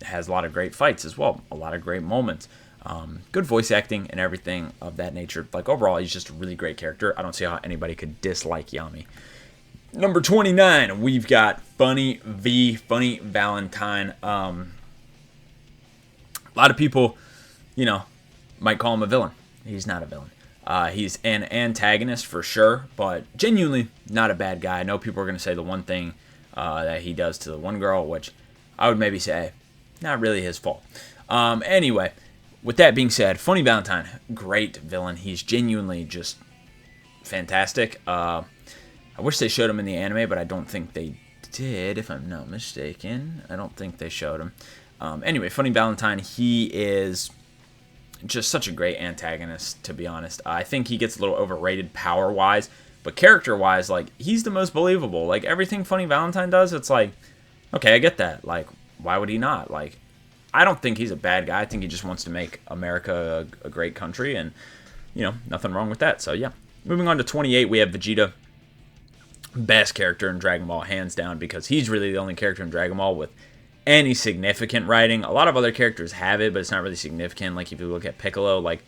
A: Has a lot of great fights as well. A lot of great moments. Good voice acting and everything of that nature. Like, overall, he's just a really great character. I don't see how anybody could dislike Yami. Number 29, we've got Funny Valentine. A lot of people, might call him a villain. He's not a villain. He's an antagonist for sure, but genuinely not a bad guy. I know people are going to say the one thing that he does to the one girl, which I would maybe say, not really his fault. Anyway, with that being said, Funny Valentine, great villain. He's genuinely just fantastic. I wish they showed him in the anime, but I don't think they did, if I'm not mistaken. I don't think they showed him. Anyway, Funny Valentine, he is just such a great antagonist, to be honest. I think he gets a little overrated power-wise, but character-wise, like, he's the most believable. Like, everything Funny Valentine does, it's like, okay, I get that. Like, why would he not? Like, I don't think he's a bad guy. I think he just wants to make America a great country, and, nothing wrong with that. So, yeah. Moving on to 28, we have Vegeta. Best character in Dragon Ball, hands down, because he's really the only character in Dragon Ball with any significant writing. A lot of other characters have it, but it's not really significant. Like, if you look at Piccolo, like,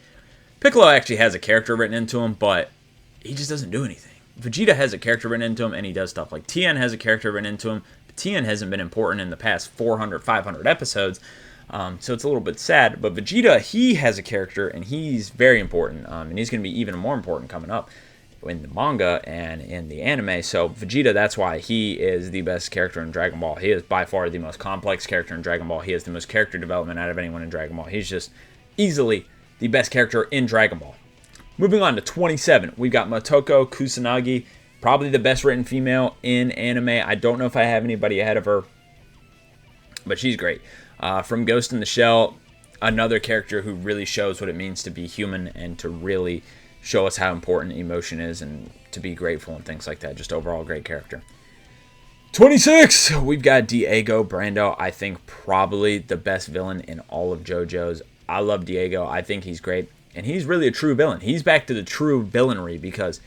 A: Piccolo actually has a character written into him, but he just doesn't do anything. Vegeta has a character written into him, and he does stuff. Like, Tien has a character written into him. Tien hasn't been important in the past 400, 500 episodes. So it's a little bit sad. But Vegeta, he has a character, and he's very important. And he's going to be even more important coming up in the manga and in the anime. So Vegeta, that's why he is the best character in Dragon Ball. He is by far the most complex character in Dragon Ball. He has the most character development out of anyone in Dragon Ball. He's just easily the best character in Dragon Ball. Moving on to 27, we've got Motoko Kusanagi, probably the best written female in anime. I don't know if I have anybody ahead of her, but she's great. From Ghost in the Shell, another character who really shows what it means to be human and to really show us how important emotion is and to be grateful and things like that. Just overall great character. 26, we've got Diego Brando. I think probably the best villain in all of JoJo's. I love Diego. I think he's great. And he's really a true villain. He's back to the true villainry because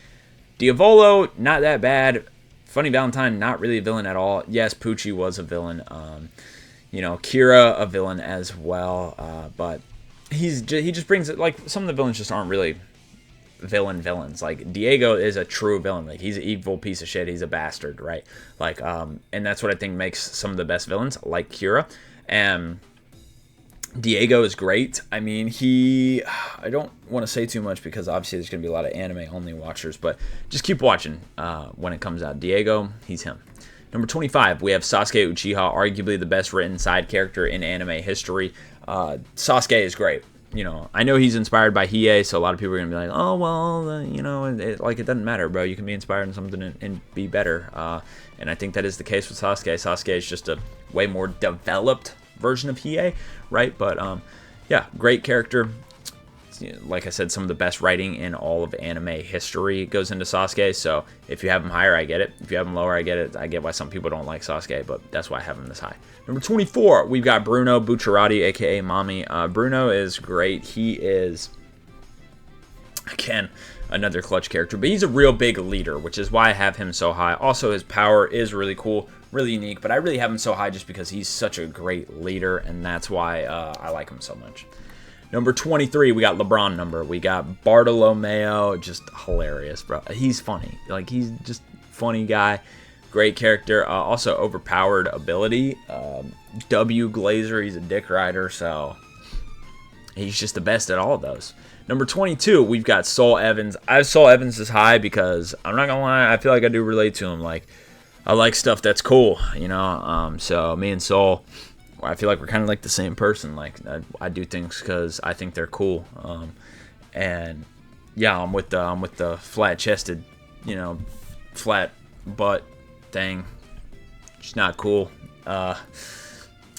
A: Diavolo, not that bad. Funny Valentine, not really a villain at all. Yes, Poochie was a villain. Kira, a villain as well. But he just brings it, like, some of the villains just aren't really villains. Like, Diego is a true villain. Like, he's an evil piece of shit. He's a bastard, right? Like, and that's what I think makes some of the best villains, like Kira. And Diego is great. I mean, I don't want to say too much because obviously there's going to be a lot of anime-only watchers, but just keep watching when it comes out. Diego, he's him. Number 25, we have Sasuke Uchiha, arguably the best written side character in anime history. Sasuke is great. I know he's inspired by Hiei, so a lot of people are going to be like, oh, well, it doesn't matter, bro. You can be inspired in something and be better. And I think that is the case with Sasuke. Sasuke is just a way more developed version of Hiei, right? But, yeah, great character. Like I said, some of the best writing in all of anime history goes into Sasuke, so if you have him higher, I get it. If you have him lower, I get it. I get why some people don't like Sasuke, but that's why I have him this high. Number 24, we've got Bruno Bucciarati, a.k.a. Mami. Bruno is great. He is, again, another clutch character, but he's a real big leader, which is why I have him so high. Also, his power is really cool, really unique, but I really have him so high just because he's such a great leader, and that's why I like him so much. Number 23, we got LeBron number. We got Bartolomeo, just hilarious, bro. He's funny. Like, he's just funny guy. Great character. Also overpowered ability. W Glazer, he's a dick rider, so he's just the best at all of those. Number 22, we've got Soul Evans. I have Soul Evans as high because, I'm not going to lie, I feel like I do relate to him. Like, I like stuff that's cool, so me and Soul, I feel like we're kind of like the same person. Like, I do things because I think they're cool. And yeah, I'm with the flat-chested, flat butt thing. It's not cool.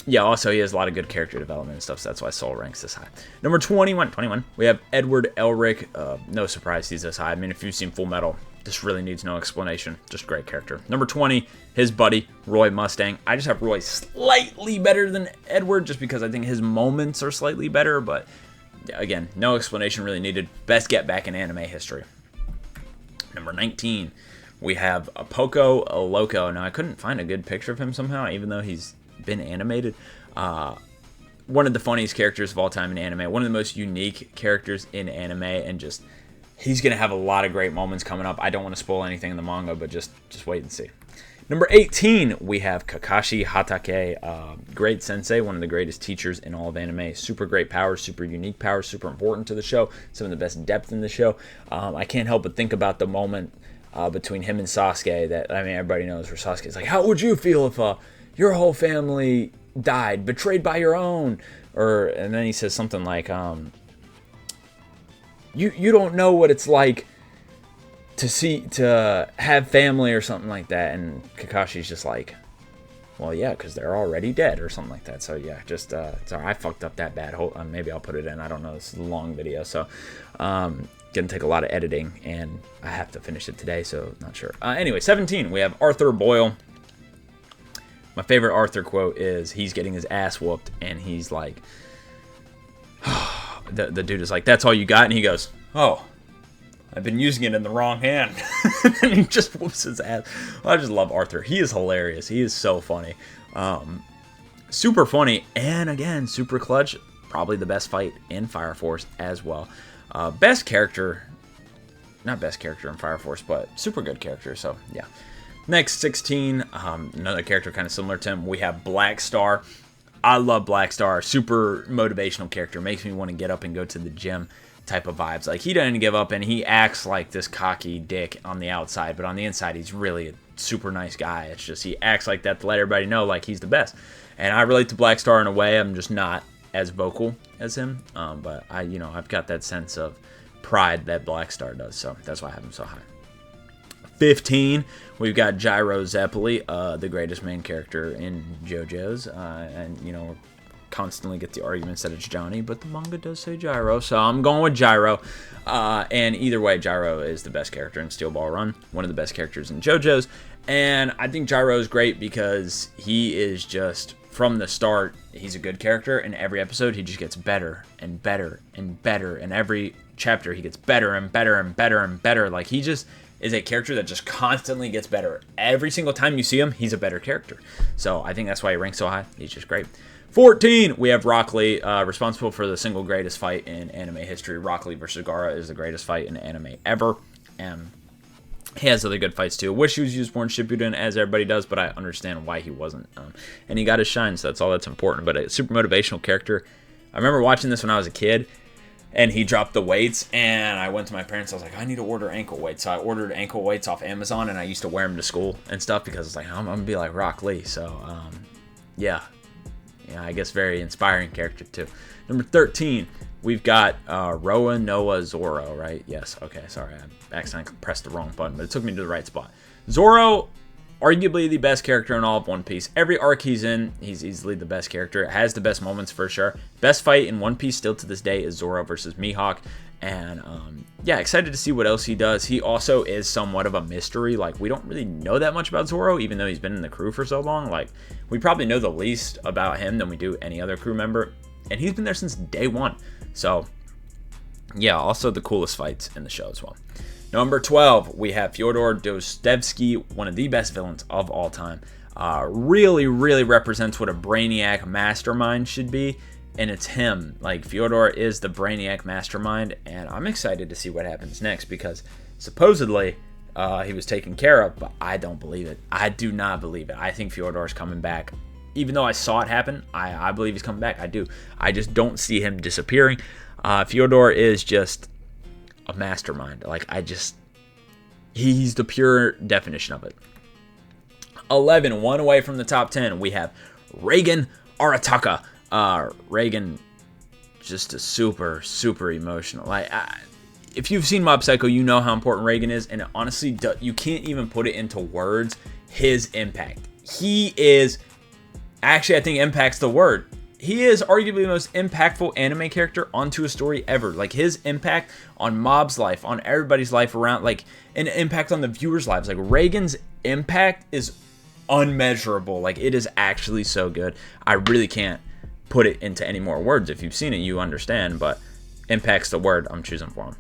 A: Yeah, also he has a lot of good character development and stuff, so that's why Soul ranks this high. Number 21, we have Edward Elric. No surprise he's this high. I mean, if you've seen Full Metal, this really needs no explanation. Just great character. Number 20, his buddy, Roy Mustang. I just have Roy slightly better than Edward just because I think his moments are slightly better, but again, no explanation really needed. Best get back in anime history. Number 19, we have Poco Loco. Now, I couldn't find a good picture of him somehow, even though he's been animated. One of the funniest characters of all time in anime. One of the most unique characters in anime, and just he's going to have a lot of great moments coming up. I don't want to spoil anything in the manga, but just wait and see. Number 18, we have Kakashi Hatake. Great sensei, one of the greatest teachers in all of anime. Super great powers, super unique powers, super important to the show. Some of the best depth in the show. I can't help but think about the moment between him and Sasuke that, I mean, everybody knows where Sasuke's like, how would you feel if your whole family died, betrayed by your own? And then he says something like, You don't know what it's like to have family or something like that. And Kakashi's just like, well, yeah, because they're already dead or something like that. So yeah, just sorry, I fucked up that bad. Maybe I'll put it in. I don't know. This is a long video, so gonna take a lot of editing, and I have to finish it today, so not sure. Anyway, 17, we have Arthur Boyle. My favorite Arthur quote is he's getting his ass whooped, and he's like, the dude is like, that's all you got? And he goes, oh, I've been using it in the wrong hand. And he just whoops his ass. I just love Arthur. He is hilarious. He is so funny. Super funny, and again, super clutch. Probably the best fight in Fire Force as well. Best character, not best character in Fire Force, but super good character, so yeah. Next, 16, another character kind of similar to him. We have Black Star. I love Black Star. Super motivational character. Makes me want to get up and go to the gym type of vibes. Like, he doesn't give up, and he acts like this cocky dick on the outside, but on the inside, he's really a super nice guy. It's just he acts like that to let everybody know, like, he's the best. And I relate to Black Star in a way. I'm just not as vocal as him, but I've got that sense of pride that Black Star does, so that's why I have him so high. 15, we've got Gyro Zeppeli, the greatest main character in JoJo's, and constantly get the arguments that it's Johnny, but the manga does say Gyro, so I'm going with Gyro. And either way, Gyro is the best character in Steel Ball Run, one of the best characters in JoJo's, and I think Gyro is great because he is just, from the start, he's a good character. In every episode, he just gets better and better and better, and every chapter he gets better and better and better and better. Like, he just is a character that just constantly gets better. Every single time you see him, he's a better character. So I think that's why he ranks so high. He's just great. 14, we have Rock Lee, responsible for the single greatest fight in anime history. Rock Lee versus Gaara is the greatest fight in anime ever. And he has other good fights too. Wish he was used more in Shippuden, as everybody does, but I understand why he wasn't. And he got his shine, so that's all that's important. But a super motivational character. I remember watching this when I was a kid, and he dropped the weights, and I went to my parents. I was like, I need to order ankle weights. So I ordered ankle weights off Amazon, and I used to wear them to school and stuff because it's like, I'm going to be like Rock Lee. So, yeah, I guess very inspiring character too. Number 13, we've got Roa Noa Zoro, right? Yes, okay, sorry. I accidentally pressed the wrong button, but it took me to the right spot. Zoro, arguably the best character in all of One Piece. Every arc he's in, he's easily the best character. Has the best moments for sure. Best fight in One Piece still to this day is Zoro versus Mihawk. And yeah, excited to see what else he does. He also is somewhat of a mystery. Like, we don't really know that much about Zoro, even though he's been in the crew for so long. Like, we probably know the least about him than we do any other crew member. And he's been there since day one. So, yeah, also the coolest fights in the show as well. Number 12, we have Fyodor Dostoevsky, one of the best villains of all time. Really, really represents what a Brainiac mastermind should be, and it's him. Like, Fyodor is the Brainiac mastermind, and I'm excited to see what happens next, because supposedly he was taken care of, but I don't believe it. I do not believe it. I think Fyodor's coming back. Even though I saw it happen, I believe he's coming back. I do. I just don't see him disappearing. Fyodor is just a mastermind. Like, he's the pure definition of it. 11, one away from the top 10, we have Reigen Arataka. Reigen, just a super, super emotional. Like, if you've seen Mob Psycho, you know how important Reigen is, and honestly, you can't even put it into words. His impact. He is, actually, I think impact's the word. He is arguably the most impactful anime character onto a story ever. Like, his impact on Mob's life, on everybody's life around, like, an impact on the viewers' lives. Like, Reigen's impact is unmeasurable. Like, it is actually so good. I really can't put it into any more words. If you've seen it, you understand, but impact's the word I'm choosing for him.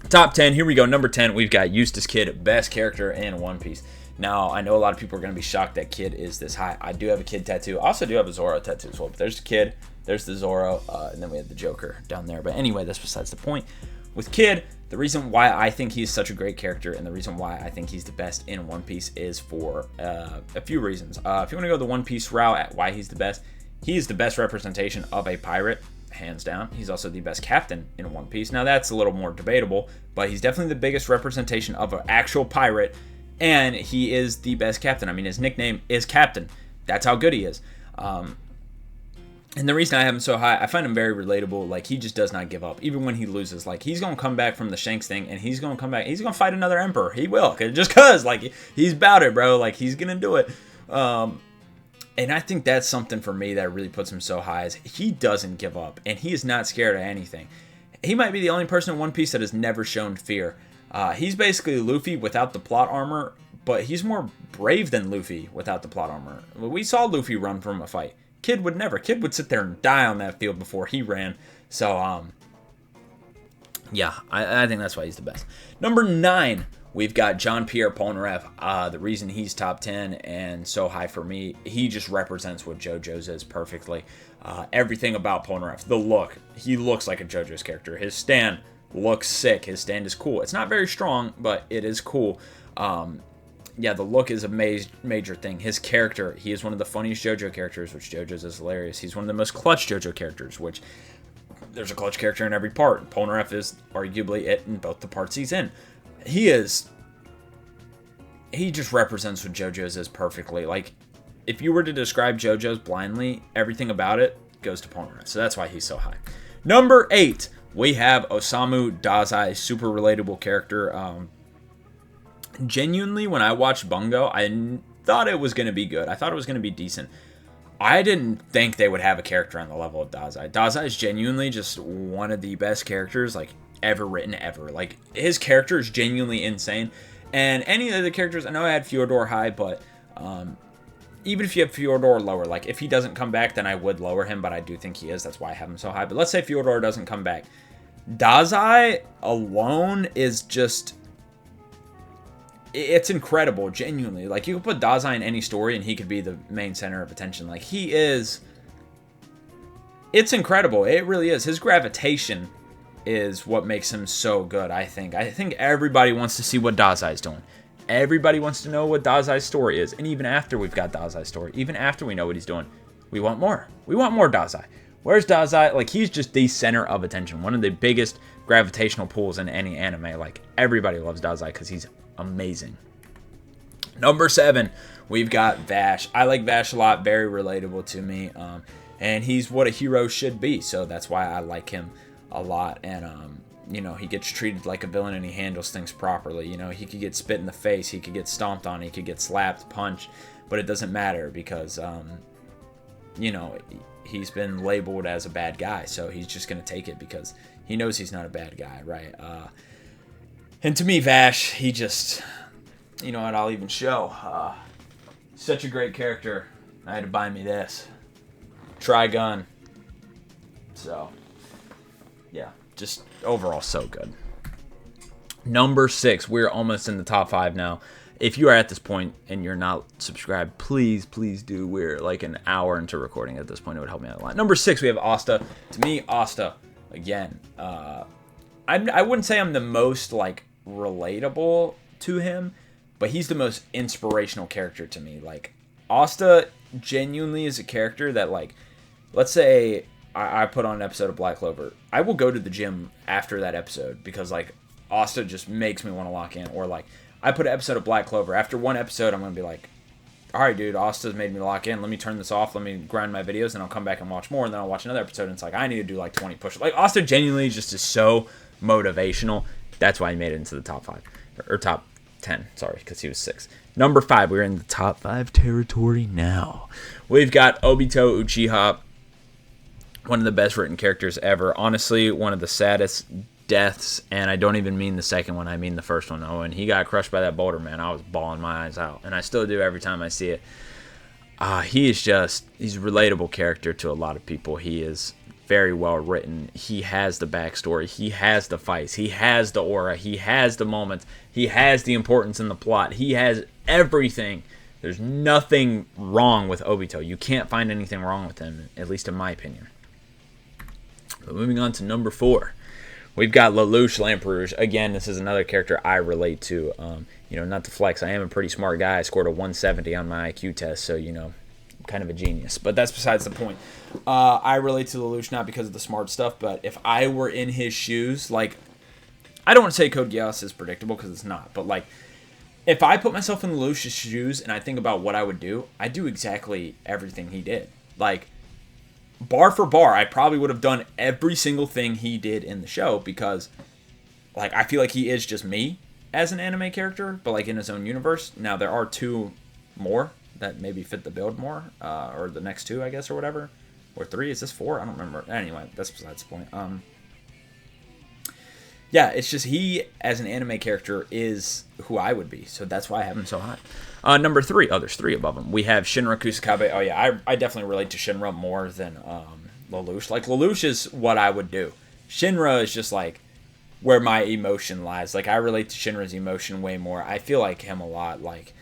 A: Top 10, here we go. Number 10, we've got Eustace Kid, best character in One Piece. Now, I know a lot of people are going to be shocked that Kid is this high. I do have a Kid tattoo. I also do have a Zoro tattoo as well. But there's the Kid, there's the Zoro, and then we have the Joker down there. But anyway, that's besides the point. With Kid, the reason why I think he's such a great character and the reason why I think he's the best in One Piece is for a few reasons. If you want to go the One Piece route at why he's the best, he's the best representation of a pirate, hands down. He's also the best captain in One Piece. Now, that's a little more debatable, but he's definitely the biggest representation of an actual pirate. And he is the best captain. I mean, his nickname is Captain. That's how good he is. And the reason I have him so high, I find him very relatable. Like, he just does not give up, even when he loses. Like, he's going to come back from the Shanks thing, and he's going to come back. He's going to fight another emperor. He will. Just because. Like, he's about it, bro. Like, he's going to do it. And I think that's something for me that really puts him so high, is he doesn't give up, and he is not scared of anything. He might be the only person in One Piece that has never shown fear. He's basically Luffy without the plot armor, but he's more brave than Luffy without the plot armor. We saw Luffy run from a fight. Kid would never. Kid would sit there and die on that field before he ran. So, yeah, I think that's why he's the best. Number 9, we've got Jean-Pierre Polnareff. The reason he's top 10 and so high for me, he just represents what JoJo's is perfectly. Everything about Polnareff, the look. He looks like a JoJo's character. His stand looks sick. His stand is cool. It's not very strong, but it is cool. yeah, the look is a major thing. His character, he is one of the funniest JoJo characters, which JoJo's is hilarious. He's one of the most clutch JoJo characters, which there's a clutch character in every part. Polnareff is arguably it in both the parts he's in. He just represents what JoJo's is perfectly. Like, if you were to describe JoJo's blindly, everything about it goes to Polnareff. So that's why he's so high. Number 8, we have Osamu Dazai, super relatable character. Genuinely, when I watched Bungo, I thought it was going to be good. I thought it was going to be decent. I didn't think they would have a character on the level of Dazai. Dazai is genuinely just one of the best characters, like, ever written, ever. Like, his character is genuinely insane. And any of the characters, I know I had Fyodor high, but even if you have Fyodor lower, like, if he doesn't come back, then I would lower him, but I do think he is. That's why I have him so high. But let's say Fyodor doesn't come back. Dazai alone is just... it's incredible, genuinely. Like, you could put Dazai in any story, and he could be the main center of attention. Like, he is... it's incredible. It really is. His gravitation is what makes him so good, I think. I think everybody wants to see what Dazai's doing. Everybody wants to know what Dazai's story is. And even after we've got Dazai's story, even after we know what he's doing, we want more. We want more Dazai. Where's Dazai? Like, he's just the center of attention. One of the biggest gravitational pulls in any anime. Like, everybody loves Dazai because he's amazing. Number 7, we've got Vash. I like Vash a lot. Very relatable to me. And he's what a hero should be. So that's why I like him a lot. And, you know, he gets treated like a villain and he handles things properly. You know, he could get spit in the face. He could get stomped on. He could get slapped, punched. But it doesn't matter because, you know, he's been labeled as a bad guy. So he's just going to take it because he knows he's not a bad guy, right? And to me, Vash, he just, you know what, I'll even show. Such a great character. I had to buy me this. Trigun. So, yeah, just overall so good. Number 6, we're almost in the top 5 now. If you are at this point and you're not subscribed, please do. We're like an hour into recording at this point. It would help me out a lot. Number 6, we have Asta. To me, Asta, again, I wouldn't say I'm the most, like, relatable to him, but he's the most inspirational character to me. Like, Asta genuinely is a character that, like, let's say I put on an episode of Black Clover. I will go to the gym after that episode because, like, Asta just makes me want to lock in. Or, like, I put an episode of Black Clover. After one episode, I'm going to be like, all right, dude, Asta's made me lock in. Let me turn this off. Let me grind my videos, and I'll come back and watch more. And then I'll watch another episode, and it's like, I need to do, like, 20 push-ups. Like, Asta genuinely just is so motivational. That's why he made it into the top 5. Or top 10, sorry, because he was 6. Number 5, we're in the top 5 territory now. We've got Obito Uchiha, one of the best written characters ever. Honestly, one of the saddest deaths, and I don't even mean the second one, I mean the first one. Oh, and he got crushed by that boulder, man. I was bawling my eyes out, and I still do every time I see it. He's a relatable character to a lot of people. He is very well written. He has the backstory. He has the fights. He has the aura. He has the moments. He has the importance in the plot. He has everything. There's nothing wrong with Obito. You can't find anything wrong with him, at least in my opinion. But moving on to number 4. We've got Lelouch Lamperouge. Again, this is another character I relate to. You know, not to flex, I am a pretty smart guy. I scored a 170 on my IQ test, so, you know, I'm kind of a genius. But that's besides the point. I relate to Lelouch not because of the smart stuff, but if I were in his shoes, like, I don't want to say Code Geass is predictable because it's not, but, like, if I put myself in Lelouch's shoes and I think about what I would do, I do exactly everything he did. Like, bar for bar, I probably would have done every single thing he did in the show because, like, I feel like he is just me as an anime character, but, like, in his own universe. Now, there are 2 more that maybe fit the build more, or the next 2, I guess, or whatever. Or 3, is this 4? I don't remember. Anyway, that's besides the point. Yeah, it's just he, as an anime character, is who I would be. So that's why I have him so high. Number 3. Oh, there's 3 above him. We have Shinra Kusakabe. Oh, yeah, I definitely relate to Shinra more than Lelouch. Like, Lelouch is what I would do. Shinra is just, like, where my emotion lies. Like, I relate to Shinra's emotion way more. I feel like him a lot. Like,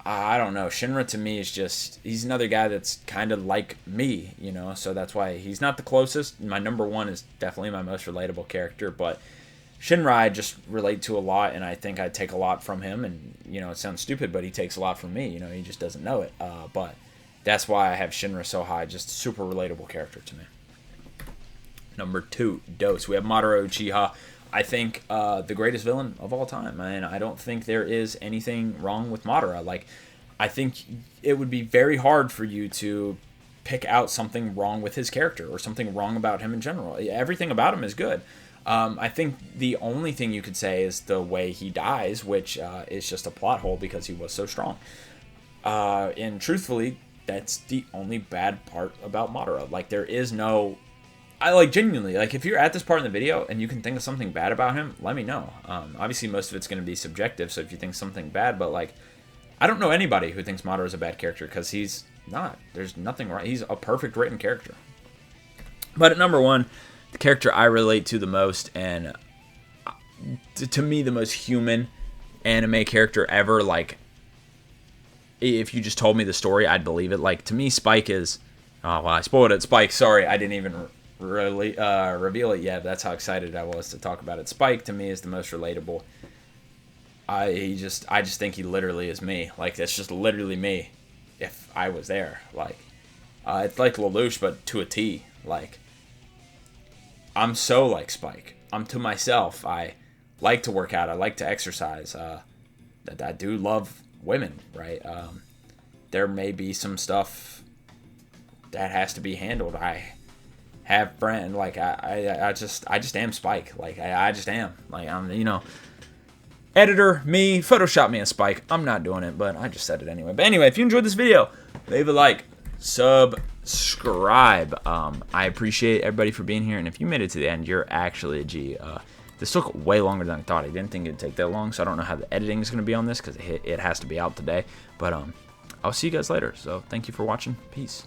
A: I don't know. Shinra to me is just, he's another guy that's kind of like me, you know, so that's why he's not the closest. My number 1 is definitely my most relatable character, but Shinra I just relate to a lot, and I think I take a lot from him, and
B: it sounds stupid, but he takes a lot from me. He just doesn't know it. But that's why I have Shinra so high. Just a super relatable character to me. Number 2, Dose. We have Madara Uchiha. I think the greatest villain of all time. And I don't think there is anything wrong with Madara. Like, I think it would be very hard for you to pick out something wrong with his character or something wrong about him in general. Everything about him is good. I think the only thing you could say is the way he dies, which is just a plot hole because he was so strong. And truthfully, that's the only bad part about Madara. Like, there is no... genuinely, if you're at this part in the video and you can think of something bad about him, let me know. Obviously, most of it's going to be subjective, so if you think something bad, but, I don't know anybody who thinks Madara is a bad character, because he's not. There's nothing right. He's a perfect written character. But at number 1, the character I relate to the most, and to me, the most human anime character ever. If you just told me the story, I'd believe it. To me, Spike is... Oh, well, I spoiled it. Spike, sorry, I didn't even really reveal it yet. That's how excited I was to talk about it. Spike, to me, is the most relatable. I just think he literally is me. That's just literally me if I was there. It's like Lelouch, but to a T. I'm so like Spike. I'm to myself. I like to work out. I like to exercise. I do love women, right? There may be some stuff that has to be handled. I have friends. I just am Spike. I just am. I'm, editor, me, Photoshop me a Spike. I'm not doing it, but I just said it anyway. But anyway, if you enjoyed this video, leave a like, subscribe. I appreciate everybody for being here, and if you made it to the end, you're actually a G. This took way longer than I thought. I didn't think it'd take that long, so I don't know how the editing is going to be on this because it has to be out today. But I'll see you guys later. So thank you for watching. Peace.